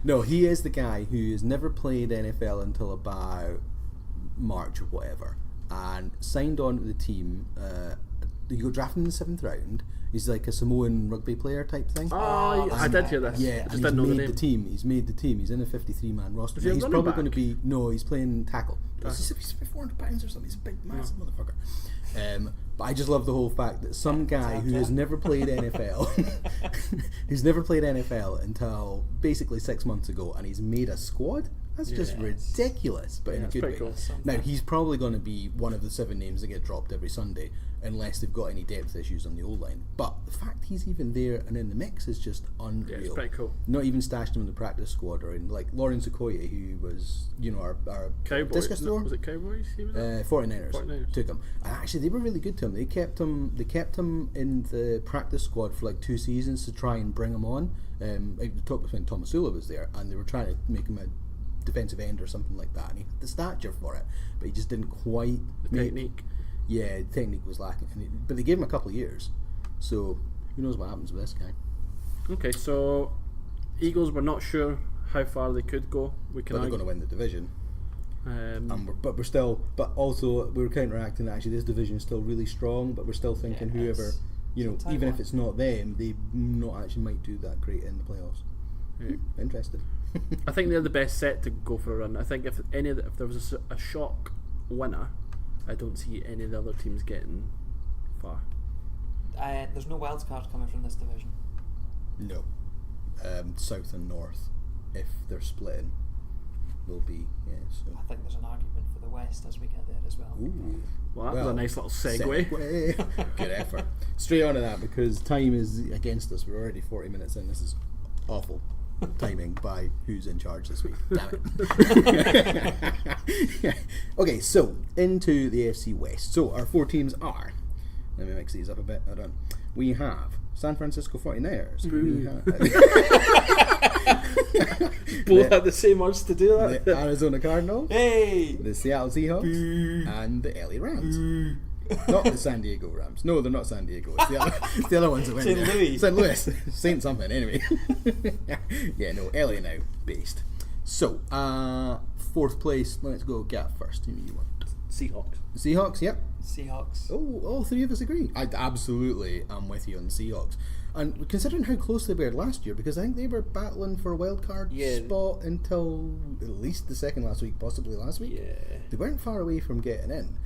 No, he is the guy who has never played NFL until about March or whatever, and signed on to the team. You go drafted in the 7th round. He's like a Samoan rugby player type thing. Oh, I did hear this. Yeah, just didn't know the name. He's made the team. He's in a 53-man roster. He's probably going to be. No, he's playing tackle. He's 400 pounds or something. He's a big, massive motherfucker. But I just love the whole fact that some guy who has never played NFL, who's never played NFL until basically 6 months ago, and he's made a squad. That's just ridiculous, but in a good way. Cool. Now, he's probably going to be one of the 7 names that get dropped every Sunday, unless they've got any depth issues on the O-line. But the fact he's even there and in the mix is just unreal. Yeah, it's pretty cool. Not even stashed him in the practice squad, or in like Lawrence Okoye, who was, our Cowboys. discus thrower. Was it Cowboys? 49ers took him. And actually, they were really good to him. They kept him in the practice squad for like 2 seasons to try and bring him on. The top when Tomasula was there, and they were trying to make him a defensive end or something like that, and he had the stature for it, but he just didn't quite technique. Yeah, the technique was lacking, but they gave him a couple of years, so who knows what happens with this guy. Okay, so Eagles were not sure how far they could go. But they're going to win the division. But also we're counteracting that actually this division is still really strong, but we're still thinking whoever Even if it's not them, they not actually might do that great in the playoffs. Interesting. I think they're the best set to go for a run. I think if there was a shock winner, I don't see any of the other teams getting far. There's no wild cards coming from this division. No. South and North, if they're splitting, will be. So. I think there's an argument for the West as we get there as well. Ooh. Well, that was a nice little segue. Good effort. Straight on to that, because time is against us. We're already 40 minutes in. This is awful timing by who's in charge this week. Damn it. Okay, so into the AFC West. So our 4 teams are, let me mix these up a bit. Hold on. We have San Francisco 49ers. We have both had the same urge to do that. The Arizona Cardinals, Hey! the Seattle Seahawks, and the LA Rams. Not the San Diego Rams. No, they're not San Diego. It's the other ones that went St. there. Louis. St. Louis. Saint something, anyway. Yeah, no, LA now, based. So, 4th place, let's go Gav first. Who do you want? Seahawks. Seahawks, yep. Seahawks. Oh, all 3 of us agree. I absolutely am with you on the Seahawks. And considering how close they were last year, because I think they were battling for a wild card spot until at least the second last week, possibly last week. Yeah. They weren't far away from getting in.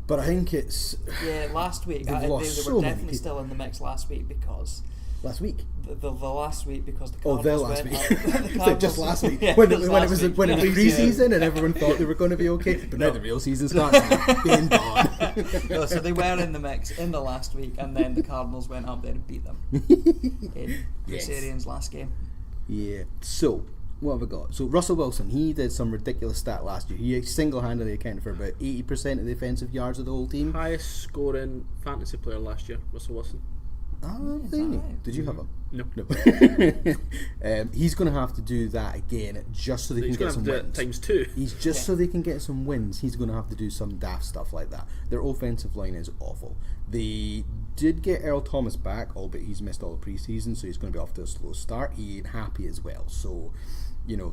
But I think it's... Yeah, last week. They were definitely still in the mix last week because... Last week? The last week because the Oh, Cardinals the last week. went It's like just last week. Yeah, when it just was last week. pre-season and everyone thought they were going to be okay. But now the real season starts. Being gone. No, so they were in the mix in the last week, and then the Cardinals went up there and beat them in Chris Arians' last game. Yeah. So, what have I got? So, Russell Wilson, he did some ridiculous stat last year. He single-handedly accounted for about 80% of the offensive yards of the whole team. Highest scoring fantasy player last year, Russell Wilson. Oh, really? Right? Did you have him? No. He's going to have to do that again just so they can get some wins. Times 2. He's just so they can get some wins. He's going to have to do some daft stuff like that. Their offensive line is awful. They did get Earl Thomas back, albeit he's missed all the preseason, so he's going to be off to a slow start. He ain't happy as well, so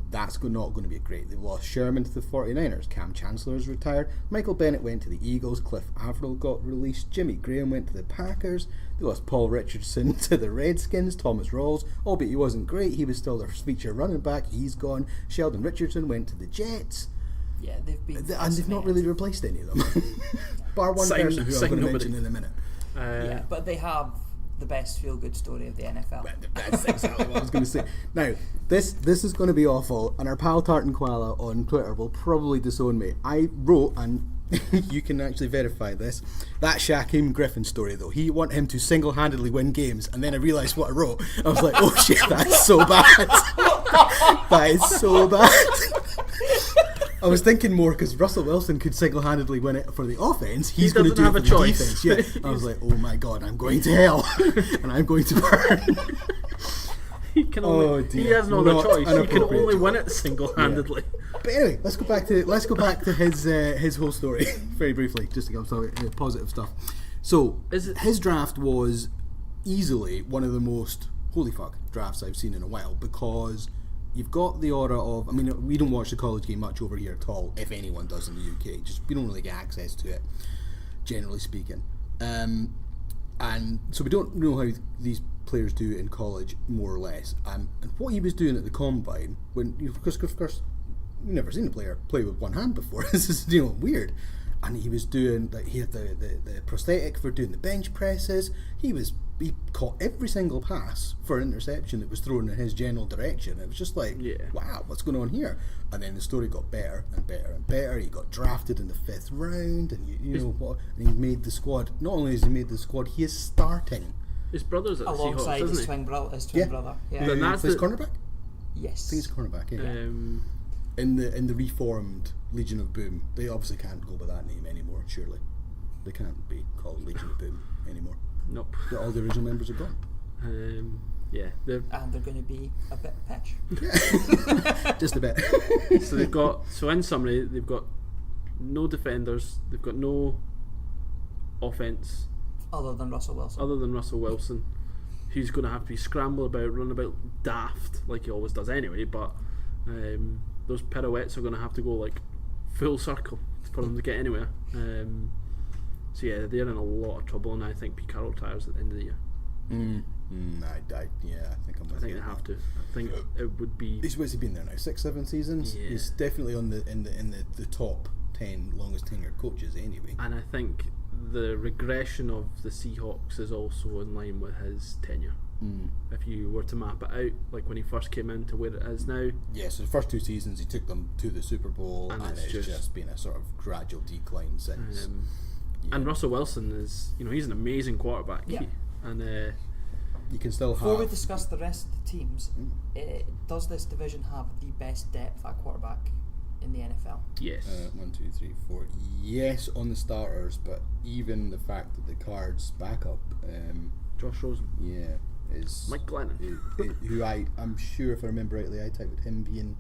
that's not going to be great. They've lost Sherman to the 49ers. Cam Chancellor is retired. Michael Bennett went to the Eagles. Cliff Averill got released. Jimmy Graham went to the Packers. They lost Paul Richardson to the Redskins. Thomas Rawls, albeit he wasn't great, he was still their feature running back. He's gone. Sheldon Richardson went to the Jets. Yeah, they've been... And they've not really replaced any of them. Bar one person who I'm going to mention in a minute. Yeah, but they have the best feel-good story of the NFL. That's exactly what I was going to say. Now, this is going to be awful, and our pal Tartan Koala on Twitter will probably disown me. I wrote, and you can actually verify this, that Shaquem Griffin story, though. He want him to single-handedly win games, and then I realised what I wrote. I was like, oh shit, that's so bad. That is so bad. I was thinking more because Russell Wilson could single-handedly win it for the offense. He's going to do it for the defense. Yeah. I was like, oh my god, I'm going to hell, and I'm going to burn. He has no other choice. He can only win it single-handedly. Yeah. But anyway, let's go back to his whole story very briefly, just to get some positive stuff. So his draft was easily one of the most holy fuck drafts I've seen in a while, because you've got the aura of, I mean, we don't watch the college game much over here at all, if anyone does in the UK. Just we don't really get access to it, generally speaking. And so we don't know how these players do in college, more or less. And what he was doing at the combine, when of course you've never seen a player play with one hand before. This is weird. And he was doing, like, he had the prosthetic for doing the bench presses. He caught every single pass for an interception that was thrown in his general direction. It was just like, wow, what's going on here? And then the story got better and better and better. He got drafted in the 5th round, and you know what? And he made the squad. Not only has he made the squad, he is starting. His brother's at the alongside Seahawks, his twin brother. Yeah. Then that's his cornerback. Yes, I think he's cornerback. Yeah. In the reformed Legion of Boom, they obviously can't go by that name anymore. Surely, they can't be called Legion of Boom anymore. Nope. All the original members are gone. Yeah, and they're going to be a bit pitch. Yeah. Just a bit. So in summary, they've got no defenders. They've got no offense other than Russell Wilson. Who's going to have to be scramble about, run about daft like he always does anyway. But those pirouettes are going to have to go like full circle for him to get anywhere. So So yeah, they're in a lot of trouble, and I think Pete Carroll retires at the end of the year. I think I'm with I think you they on have that. to. I think it would be. Where's he been there now? 6-7 seasons. Yeah. He's definitely on the top 10 longest tenured coaches anyway. And I think the regression of the Seahawks is also in line with his tenure. If you were to map it out, like when he first came in to where it is now. Yeah, so the first 2 seasons he took them to the Super Bowl, and it's just been a sort of gradual decline since. And Russell Wilson is, he's an amazing quarterback. Yeah. And you can still Before we have. discuss the rest of the teams, does this division have the best depth at quarterback in the NFL? yes. 1, 2, 3, 4. Yes, on the starters, but even the fact that the Cards backup, Josh Rosen. yeah, is Mike Glennon. who I'm sure, if I remember rightly, I typed him being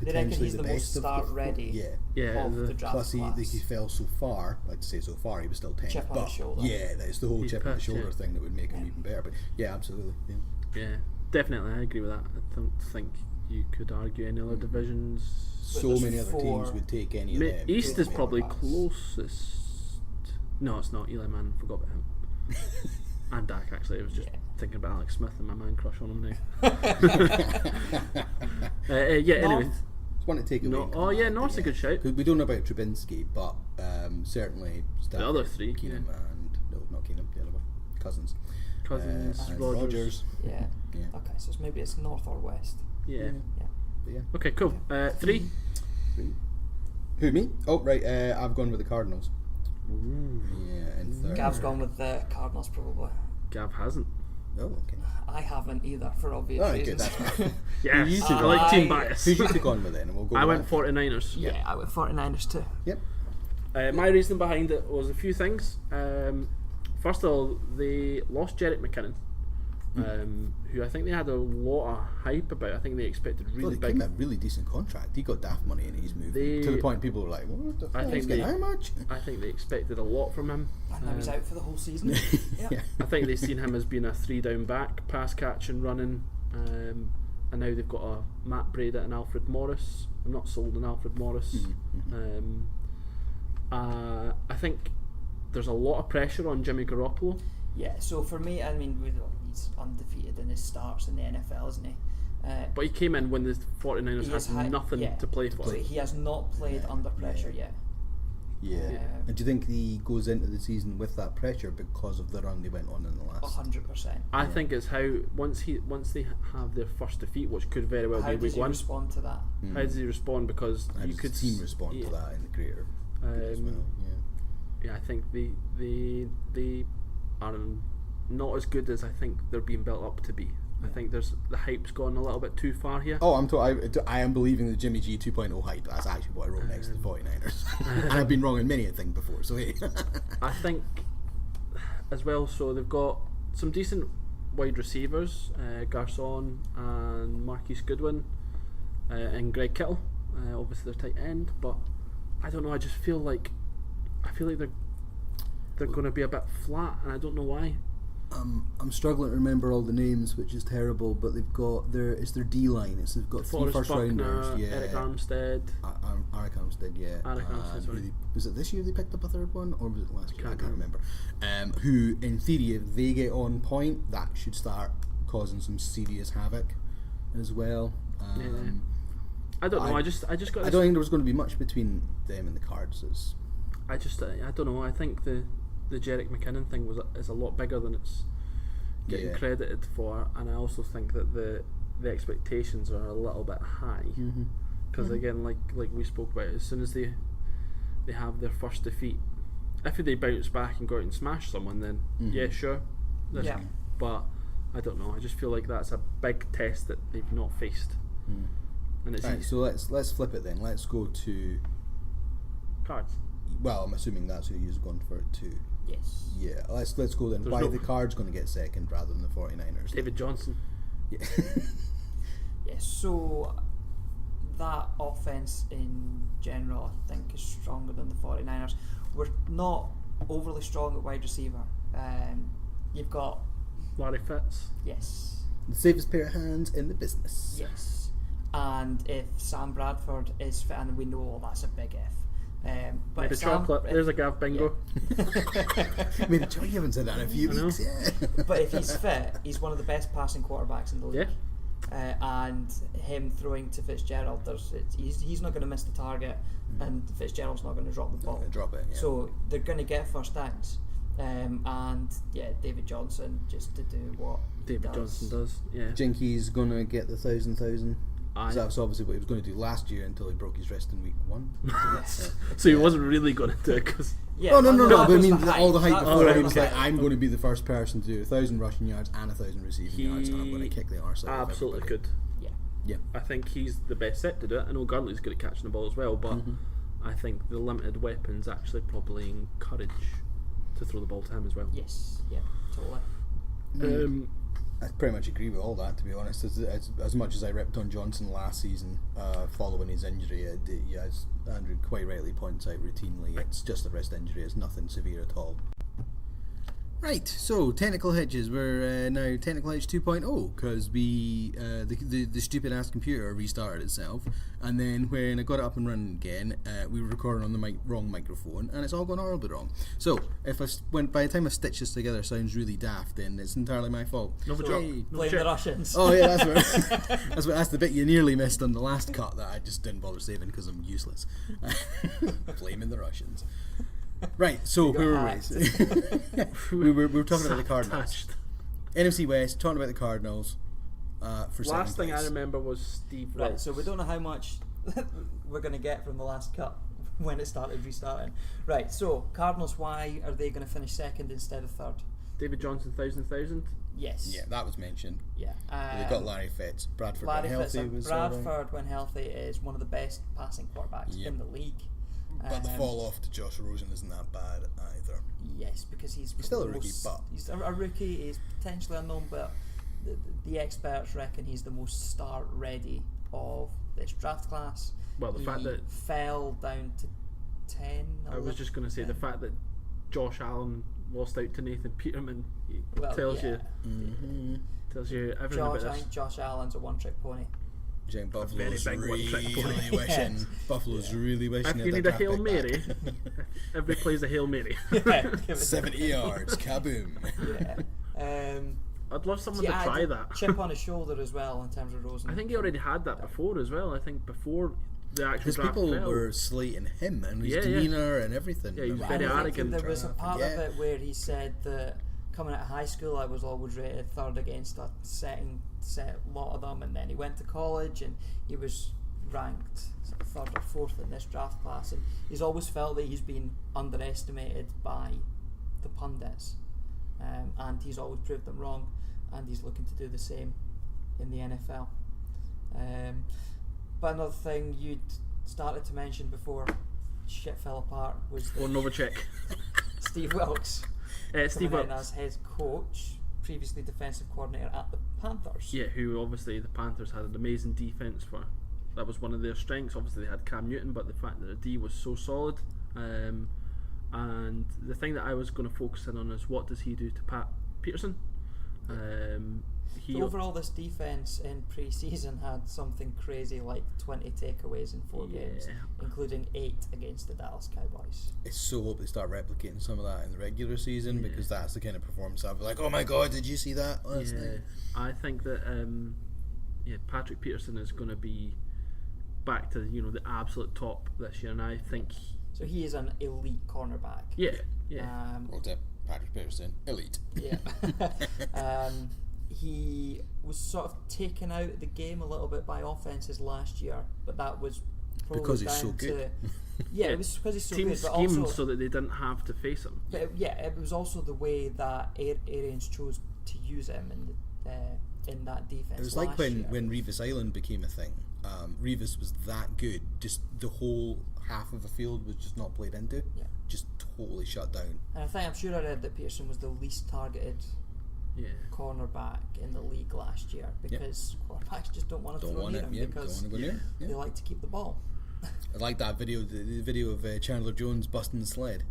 They reckon potentially he's the the most best of start the ready Yeah. of the draft Plus, class. he fell so far. I'd say so far he was still 10th. Chip on but his shoulder. yeah, that's the whole He's chip on the perked, shoulder yeah. thing that would make him even better. But yeah, absolutely. Yeah. Yeah, definitely. I agree with that. I don't think you could argue any other divisions. So there's many other 4 teams would take any of them. East is Good probably quarterbacks. closest. No, it's not. Eli Manning. Forgot about him. And Dak, actually. I was just thinking about Alex Smith and my man crush on him now. Anyway. North? It's one to take away. No, oh yeah, North's a good shout. 'Cause we don't know about Trubinsky, but certainly The other 3, Keenum and not Keenum, the other one, Cousins, Cousins, and Rodgers. Yeah. Yeah. Okay, so maybe it's north or west. Yeah. But yeah. Okay, cool. 3. Who, me? Oh right, I've gone with the Cardinals. Ooh. Yeah, and third. Gav's gone with the Cardinals probably. Gav hasn't. Oh, okay. I haven't either for obvious Oh, good. reasons. That's fine. Yes, you I two like team I- bias. Who'd you take on with then? And we'll go. I with went that. 49ers. Yeah, I went 49ers too. Yep. My reason behind it was a few things. First of all, they lost Jerick McKinnon, who I think they had a lot of hype about. I think they expected Well, really they gave big. him a really decent contract. He got daft money and he's moved to the point people were like, "What the fuck? think He's getting they- how much?" I think they expected a lot from him. And now he's out for the whole season. Yeah. I think they've seen him as being a 3-down back, pass catch and running. And now they've got a Matt Breda and Alfred Morris. I'm not sold on Alfred Morris. I think there's a lot of pressure on Jimmy Garoppolo. Yeah, so for me, I mean, he's undefeated in his starts in the NFL, isn't he? But he came in when the 49ers He has had had- nothing yeah, to play for. So he has not played Yeah, under pressure yeah. yet. Yeah. And do you think he goes into the season with that pressure because of the run they went on in the last? 100%. I think it's how once they have their first defeat, which could very well How be does week he 1. respond to that? How does he respond? Because How you does could the team respond to that in the greater as well? Yeah, I think they are not as good as I think they're being built up to be. I think the hype's gone a little bit too far here. Oh, I am believing the Jimmy G 2.0 hype. That's actually what I wrote next to the 49ers. And I've been wrong in many a thing before, so hey. I think as well, so they've got some decent wide receivers, Garcon and Marquise Goodwin, and Greg Kittle, obviously their tight end, but I don't know, I feel like they're going to be a bit flat, and I don't know why. I'm struggling to remember all the names, which is terrible. But they've got it's their D line. They've got 3 Forrest first rounders. Buckner, Yeah, Eric Armstead. Eric Armstead. Yeah. Eric Armstead, And sorry. was it this year they picked up a third one, or was it last year? I Can't can't remember. Who, in theory, if they get on point, that should start causing some serious havoc as well. I don't know. I just got. I This, don't think there was going to be much between them and the Cards. I don't know. I think the Jerick McKinnon thing is a lot bigger than it's getting credited for, and I also think that the expectations are a little bit high because again, like we spoke about, as soon as they have their first defeat, if they bounce back and go out and smash someone, then yeah, sure. Yeah. But I don't know. I just feel like that's a big test that they've not faced, and it's Right, so let's flip it then. Let's go to. Cards. Well, I'm assuming that's who you've gone for it too. Yes. Yeah, let's go then. There's Why no- the Cards going to get second rather than the 49ers? David Johnson. Yeah. Yeah, so that offense in general, I think, is stronger than the 49ers. We're not overly strong at wide receiver. You've got, Larry Fitz. yes, The safest pair of hands in the business. yes. And if Sam Bradford is fit, and we know that's a big if, But Made a Sam- chocolate. There's a Gav bingo. Made a choice. You haven't said that in a few weeks. Yeah. But if he's fit, he's one of the best passing quarterbacks in the league. Yeah. And him throwing to Fitzgerald, he's not going to miss the target, and Fitzgerald's not going to drop the ball. Drop it. Yeah. So they're going to get first downs. And David Johnson just to do what David Johnson does. Yeah. Jinky's gonna get the 1,000. Aye. That's obviously what he was going to do last year until he broke his wrist in week 1. So he wasn't really going to do it because. Yeah, Oh no! that But I was mean, the hype. all the hype That before was he the was like, hype. "I'm going to be the first person to do 1,000 rushing yards and 1,000 receiving yards, and I'm going to kick the arse out of Absolutely everybody." could. Yeah. I think he's the best set to do it. I know Gurley's good at catching the ball as well, but I think the limited weapons actually probably encourage to throw the ball to him as well. Yes, yeah, totally. I pretty much agree with all that, to be honest. As much as I ripped on Johnson last season following his injury, as Andrew quite rightly points out routinely, it's just a wrist injury. It's nothing severe at all. Right, so technical hitches. We're now technical hitch 2.0 because the stupid ass computer restarted itself, and then when I got it up and running again, we were recording on the wrong microphone, and it's all gone horribly wrong. So if by the time I stitch this together, it sounds really daft, then it's entirely my fault. No So, joke. blame the Russians. Oh yeah, that's the bit you nearly missed on the last cut that I just didn't bother saving because I'm useless. Blaming the Russians. Right, so who were we? we were talking about the Cardinals. NFC West, talking about the Cardinals. For Last thing place. I remember was Steve Right, Wilkes. so we don't know how much we're going to get from the last cut when it started restarting. Right, so Cardinals, why are they going to finish second instead of third? David Johnson, 1,000. Yes. Yeah, that was mentioned. Yeah. They've got Larry Fitz. Bradford Larry when healthy Fitz, was Bradford when healthy is one of the best passing quarterbacks in the league. But the fall off to Josh Rosen isn't that bad either. Yes, because he's still a rookie, but he's a rookie. He's potentially unknown, but the experts reckon he's the most start ready of this draft class. Well, the fact that fell down to 10. I was just going to say the fact that Josh Allen lost out to Nathan Peterman tells you everything I about this. think Josh Allen's a one-trick pony. Jane Buffalo's very big one-trick pony. really wishing. Buffalo's really wishing. If you need a Hail Mary, everybody plays a Hail Mary. 70 yards, kaboom. Yeah. I'd love someone to try that. Chip on his shoulder as well in terms of Rosen. I think he already had that before as well. I think before the actual Because draft people fell. were slating him and his demeanour and everything. Yeah, he was And very I think arrogant. There was a part Yeah. of it where he said that coming out of high school, I was always rated third against a set lot of them, and then he went to college and he was ranked third or fourth in this draft class, and he's always felt that he's been underestimated by the pundits, and he's always proved them wrong, and he's looking to do the same in the NFL. But another thing you'd started to mention before shit fell apart was Or Novacek. Steve Wilkes. Steve coming in Wilkes. as head coach, previously defensive coordinator at the Panthers. Yeah, who obviously the Panthers had an amazing defense for. That was one of their strengths. Obviously they had Cam Newton, but the fact that the D was so solid. And the thing that I was going to focus in on is what does he do to Pat Peterson? So overall, this defense in pre-season had something crazy like 20 takeaways in 4 games, including 8 against the Dallas Cowboys. I so hope they start replicating some of that in the regular season because that's the kind of performance I'll be like, oh my god, did you see that last night? I think that Patrick Peterson is going to be back to the absolute top this year, and I think so. He is an elite cornerback. Yeah. Well, Patrick Peterson, elite. Yeah. He was sort of taken out of the game a little bit by offenses last year, but that was probably because he's down so good. it was because he's so teams good, but schemed also so that they didn't have to face him. But it was also the way that Arians chose to use him in that defense. It was like when Revis Island became a thing. Revis was that good, just the whole half of the field was just not played into. Yeah. Just totally shut down. And I'm sure I read that Peterson was the least targeted cornerback in the league last year because quarterbacks just don't want to throw near him because they like to keep the ball. I like that video, the video of Chandler Jones busting the sled.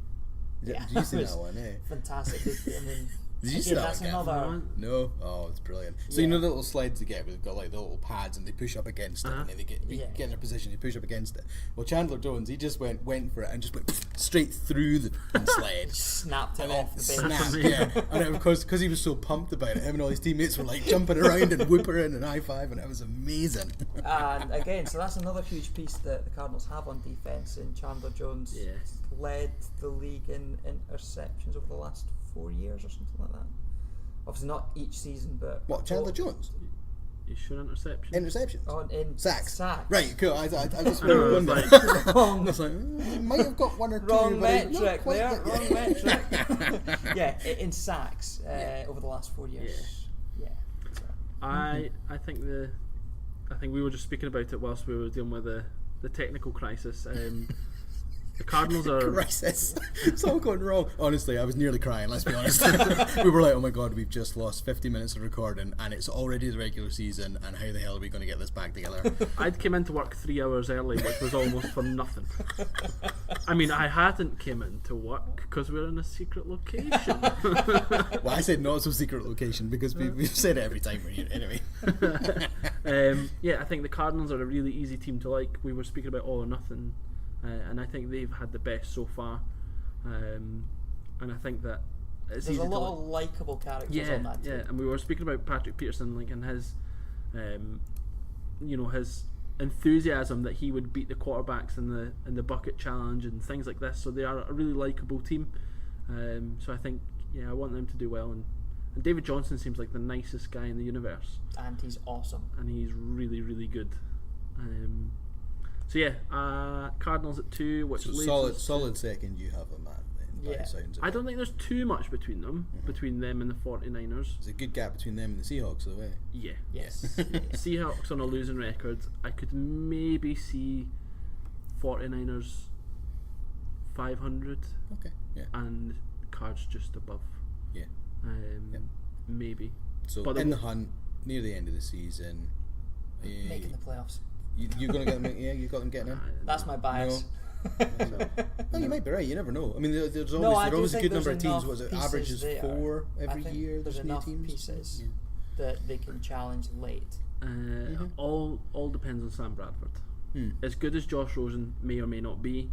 Did you see that one? Fantastic. I mean, Did you see Again, that that's one, Gav? another. No? Oh, it's brilliant. So you know the little sleds they get, where they've got like the little pads and they push up against it, and then they get in their position, they push up against it. Well, Chandler Jones, he just went for it and just went straight through the sled. Snapped it And off the base. snapped, yeah. And of course, because he was so pumped about it, him and all his teammates were like jumping around and whooping and high-fiving. It was amazing. And again, so that's another huge piece that the Cardinals have on defence, and Chandler Jones led the league in interceptions over the last 4 years or something like that. Obviously not each season, but... What, Chandler Jones? You sure interception? Interceptions? Oh, in Sacks. sacks. Right, cool. I just No, wondered. it's I Wrong. was like, he might have got one or two. Wrong but not metric quite there. yet. Wrong metric. Yeah, in sacks over the last 4 years. Yeah. So. I think we were just speaking about it whilst we were dealing with the technical crisis. The Cardinals are... Crisis. It's all going wrong. Honestly, I was nearly crying, let's be honest. We were like, oh my god, we've just lost 50 minutes of recording and it's already the regular season, and how the hell are we going to get this back together? I'd come into work 3 hours early, which was almost for nothing. I mean, I hadn't come into work because we're in a secret location. Well, I said not so secret location because we've said it every time we're here anyway. Yeah, I think the Cardinals are a really easy team to like. We were speaking about all or nothing, and I think they've had the best so far. And I think that it's There's easy a to lot of likeable characters on that team. Yeah, and we were speaking about Patrick Peterson, like, and his, his enthusiasm that he would beat the quarterbacks in the bucket challenge and things like this. So they are a really likeable team. So I think, I want them to do well. And David Johnson seems like the nicest guy in the universe. And he's awesome. And he's really, really good. Cardinals at 2, which So leaves solid second you have on that. Then, by the sounds of I it. don't think there's too much between them, between them and the 49ers. There's a good gap between them and the Seahawks, though, eh? Yeah. Yes. Seahawks on a losing record. I could maybe see 49ers 500. Okay, yeah. And Cards just above. Yeah. Maybe. So but in the hunt, near the end of the season, Making the playoffs. you're going to get them. Yeah, you got them getting in. That's my bias. No, you might be right. You never know. I mean, there's No, I always do a think good number of there's teams. enough Was it pieces averages there. 4 I every think year? there's new enough teams. pieces that they can challenge late. All depends on Sam Bradford. As good as Josh Rosen may or may not be,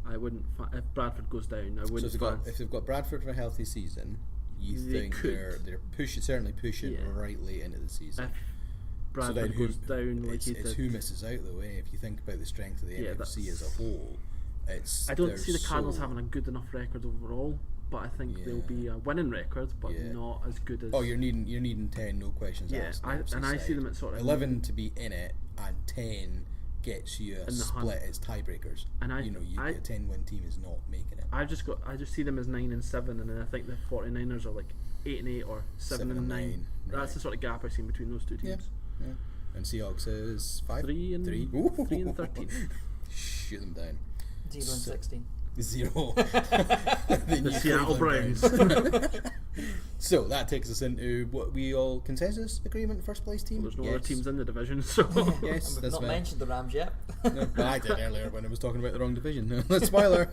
I wouldn't. If Bradford goes down, I wouldn't. So if they've got Bradford for a healthy season, you think they're certainly pushing right late into the season. If Bradford goes down, like it's who misses out though. If you think about the strength of the NFC as a whole, I don't see the Cardinals having a good enough record overall, but I think they'll be a winning record, but not as good as. Oh, you're needing 10, no questions asked. I see them at sort of 11 to be in it, and 10 gets you a split. It's tiebreakers. And a 10-win team is not making it. I just see them as 9 and 7, and then I think the 49ers are like 8 and 8 or 7 and 9. Right. That's the sort of gap I've seen between those two teams. Yeah. And Seahawks is 5, 3 and 3 and 13. Shoot them down. 0 and 16. 0. The Seattle Browns. So that takes us into what we all consensus agreement first place team. Well, there's no other teams in the division, so yes, And we've that's not fair. mentioned the Rams yet. No, well, I did earlier when I was talking about the wrong division. Spoiler.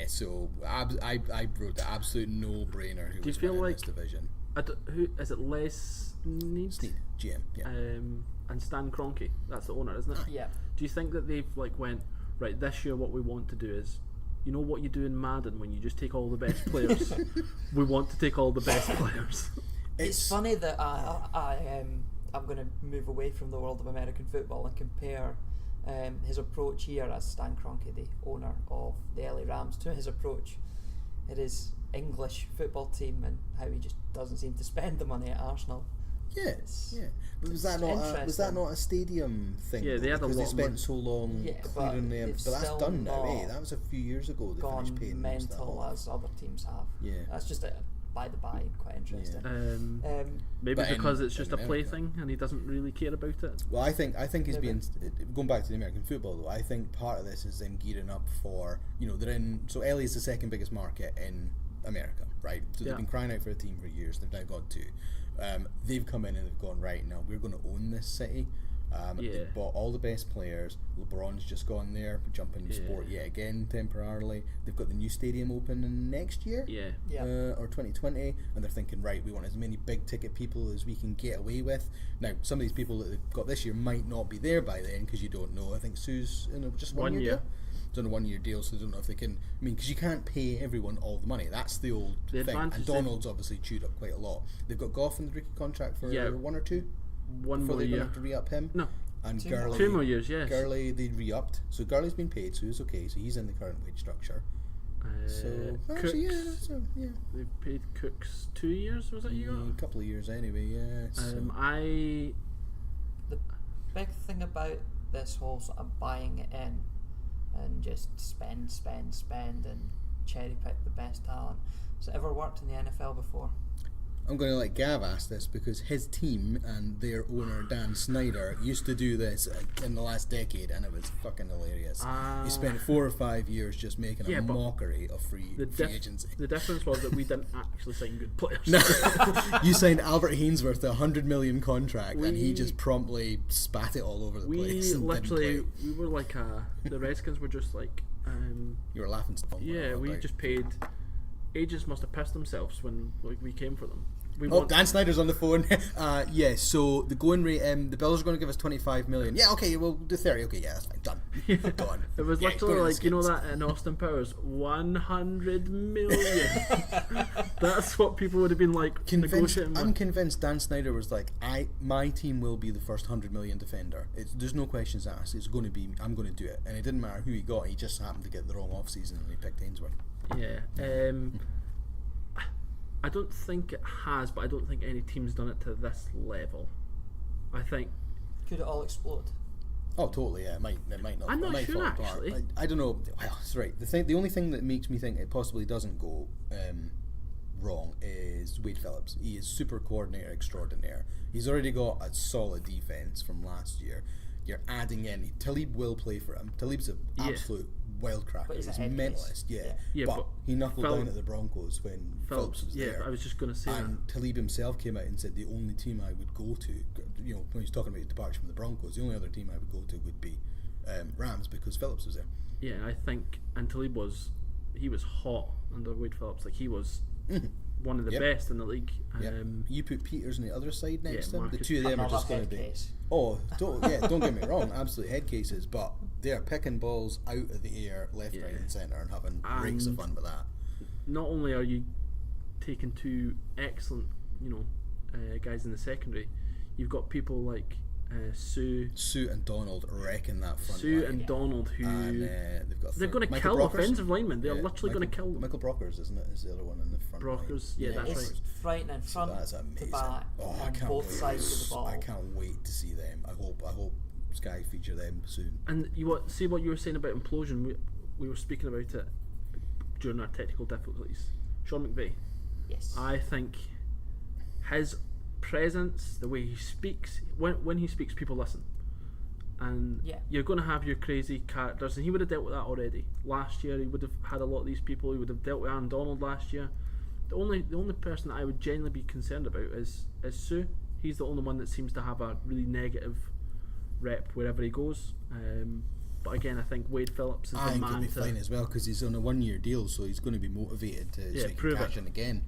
So I wrote the absolute no-brainer who was winning this division. Who is it? Les Snead, GM. Yeah. And Stan Kroenke. That's the owner, isn't it? Yeah. Do you think that they've went right this year? What we want to do is, you know what you do in Madden when you just take all the best players. We want to take all the best players. It's funny that I'm going to move away from the world of American football and compare his approach here as Stan Kroenke, the owner of the LA Rams, to his approach at his English football team and how he just doesn't seem to spend the money at Arsenal. Yeah. But was that not a stadium thing? Yeah, they had because a lot. They spent so long clearing them. But that's done now. That was a few years ago. They finished paying mental as other teams have. Yeah. That's just by the by, quite interesting. Maybe because it's just a plaything and he doesn't really care about it. Well, I think he's being going back to the American football though. I think part of this is them gearing up for they're in. So LA is the second biggest market in America, right? So they've been crying out for a team for years. They've now got 2. They've come in and they've gone right now. We're going to own this city. They bought all the best players. LeBron's just gone there, jumping sport yet again temporarily. They've got the new stadium open next year, or 2020, and they're thinking, right, we want as many big ticket people as we can get away with. Now, some of these people that they've got this year might not be there by then because you don't know. I think Sue's in just 1 year. It's on a 1 year deal, so I don't know if they can. I mean, because you can't pay everyone all the money. That's the old thing. And Donald's obviously chewed up quite a lot. They've got Goff in the rookie contract for 1 or 2. One more year. They're going to have to re-up him. No. And 2 more years, yes. Gurley, they re-upped. So Gurley's been paid, so he's okay. So he's in the current wage structure. Actually, They've paid Cooks 2 years, was that you got? A couple of years anyway, yeah. The big thing about this whole sort of buying it in and just spend and cherry pick the best talent. Has it ever worked in the NFL before? I'm going to let Gav ask this because his team and their owner Dan Snyder used to do this in the last decade, and it was fucking hilarious. He spent 4 or 5 years just making a mockery of free agency. The difference was that we didn't actually sign good players. You signed Albert Hainsworth a $100 million contract, and he just promptly spat it all over the place. We were like the Redskins were just like. You were laughing stock. Yeah, we just paid. Agents must have pissed themselves when we came for them. Dan Snyder's on the phone. So the going rate, the Bills are going to give us $25 million. Yeah, okay, we'll do 30. Okay, yeah, that's fine. Done. Done. It was literally like, you know that in Austin Powers, 100 million. That's what people would have been like negotiating. I'm convinced Dan Snyder was like, my team will be the first 100 million defender. There's no questions asked. It's going to be, I'm going to do it. And it didn't matter who he got. He just happened to get the wrong off season and he picked Hainsworth. Yeah. I don't think it has, but I don't think any team's done it to this level. I think. Could it all explode? Oh, totally. Yeah, it might not. I'm not sure actually. I don't know. Well, that's right. The only thing that makes me think it possibly doesn't go wrong is Wade Phillips. He is super coordinator extraordinaire. He's already got a solid defense from last year. You're adding in Talib will play for him. Talib's an absolute wildcracker. He's a mentalist. But he knuckled down at the Broncos when Phillips was there. I was just going to say and that. Talib himself came out and said the only team I would go to, you know, when he's talking about his departure from the Broncos, the only other team I would go to would be Rams because Phillips was there. Yeah, I think, and Talib was hot under Wade Phillips. Like he was one of the best in the league. You put Peters on the other side next to him. Marcus, the two of them are just going to be. Oh, don't get me wrong, absolute head cases, but they're picking balls out of the air, left, right, and centre, and having reeks of fun with that. Not only are you taking two excellent, guys in the secondary, you've got people like Sue and Donald wrecking that front Sue line. and Donald who they're going to kill offensive linemen. They're literally going to kill them. Michael Brockers, isn't it? Is the other one in the front Brockers, line. that's right. Frightening front to back on both sides of the ball. I can't wait to see them. I hope Sky feature them soon. And see what you were saying about implosion. We were speaking about it during our technical difficulties. Sean McVay. Yes. I think his presence, the way he speaks, when he speaks, people listen. And you're going to have your crazy characters, and he would have dealt with that already. Last year, he would have had a lot of these people. He would have dealt with Aaron Donald last year. The only person that I would genuinely be concerned about is Sue. He's the only one that seems to have a really negative rep wherever he goes. But again, I think Wade Phillips is the man. He'll be fine as well because he's on a 1 year deal, so he's going to be motivated to so he can cash in again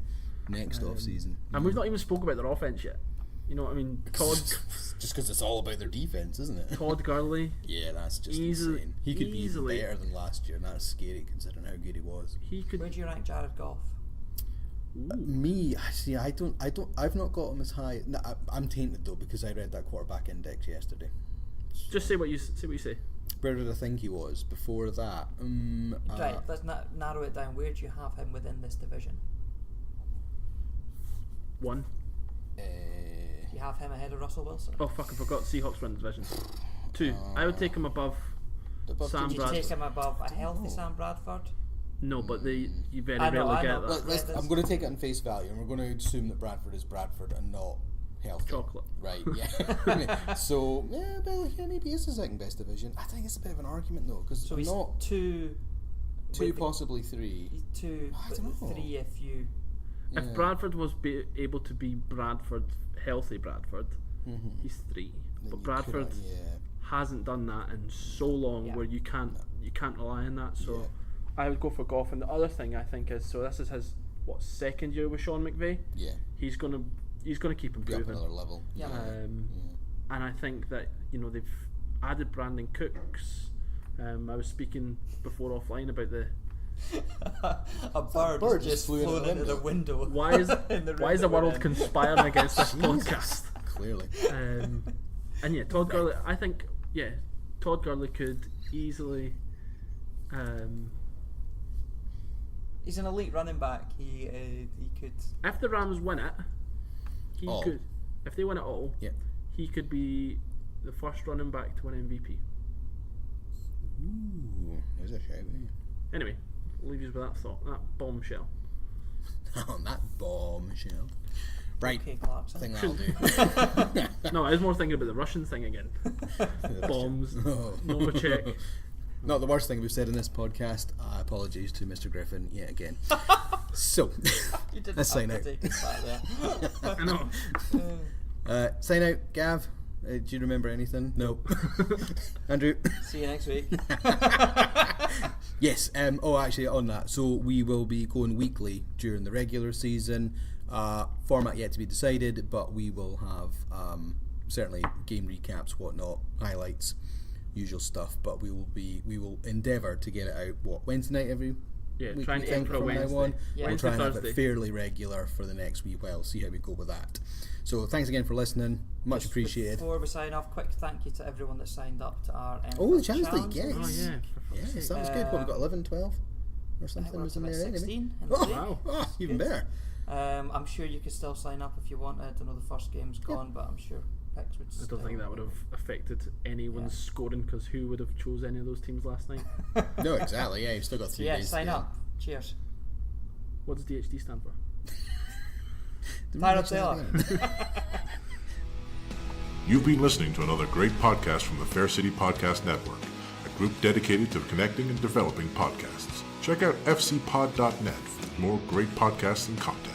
next off season. And we've not even spoke about their offense yet. You know what I mean? Todd. Just because it's all about their defense, isn't it? Todd Gurley. Yeah, that's just insane. He could be even better than last year, and that's scary considering how good he was. Where do you rank Jared Goff? Me, actually, I've not got him as high. No, I'm tainted though because I read that quarterback index yesterday. So just say what you say. Where did I think he was before that? Right, let's narrow it down. Where do you have him within this division? 1. You have him ahead of Russell Wilson. Oh fuck! I forgot Seahawks win the division. 2. I would take him above Sam Bradford. Would you take him above a healthy Sam Bradford? No, but you very rarely get that. I'm going to take it on face value, and we're going to assume that Bradford is Bradford and not healthy. Chocolate. Right, yeah. So, maybe it's the second best division. I think it's a bit of an argument, though, because so he's not... 2, possibly 3. 2, I don't know. 3 if you... Yeah. If Bradford was able to be Bradford, healthy Bradford, he's 3. But Bradford hasn't done that in so long, where you can't rely on that. So I would go for Goff. And the other thing I think is, so this is his second year with Sean McVay. Yeah, he's gonna keep improving. Up another level. And I think that they've added Brandon Cooks. I was speaking before offline about a bird just flew into the window. Why is the world conspiring against this podcast? Clearly. And Todd Gurley. I think Todd Gurley could easily. He's an elite running back. He could. If the Rams win it, he could. If they win it all, he could be the first running back to win MVP. Ooh, there's a shout. Anyway, I'll leave you with that thought, that bombshell. Oh, that bombshell. Right, okay, Clarkson. I think that'll do. No, I was more thinking about the Russian thing again. Bombs, Novacek. Not the worst thing we've said in this podcast. Apologies to Mr. Griffin yet again. So, You didn't let's have sign to out. take us back there. I know. Sign out, Gav. Do you remember anything? No. Andrew. See you next week. Yes. Actually, on that. So we will be going weekly during the regular season. Format yet to be decided, but we will have certainly game recaps, whatnot, highlights, usual stuff. But we will endeavour to get it out Wednesday night every week. Trying to aim for a Wednesday. We'll Wednesday, try and have Thursday. it fairly regular for the next wee while. See how we go with that. So thanks again for listening. Much appreciated. Before we sign off, quick thank you to everyone that signed up to our the Champions League, yes. Oh yeah. Yes, that was good. What, we got 11, 12 or something was in there anyway. 16 in the Oh, league. Wow. Even better. I'm sure you could still sign up if you wanted. I know the first game's gone, but I'm sure picks would I still. don't think that would have affected anyone's scoring, because who would have chose any of those teams last night? No, exactly. Yeah, you've still got 3 Yeah, days. sign up. Cheers. What does DHD stand for? Tyler Taylor. You've been listening to another great podcast from the Fair City Podcast Network, a group dedicated to connecting and developing podcasts. Check out fcpod.net for more great podcasts and content.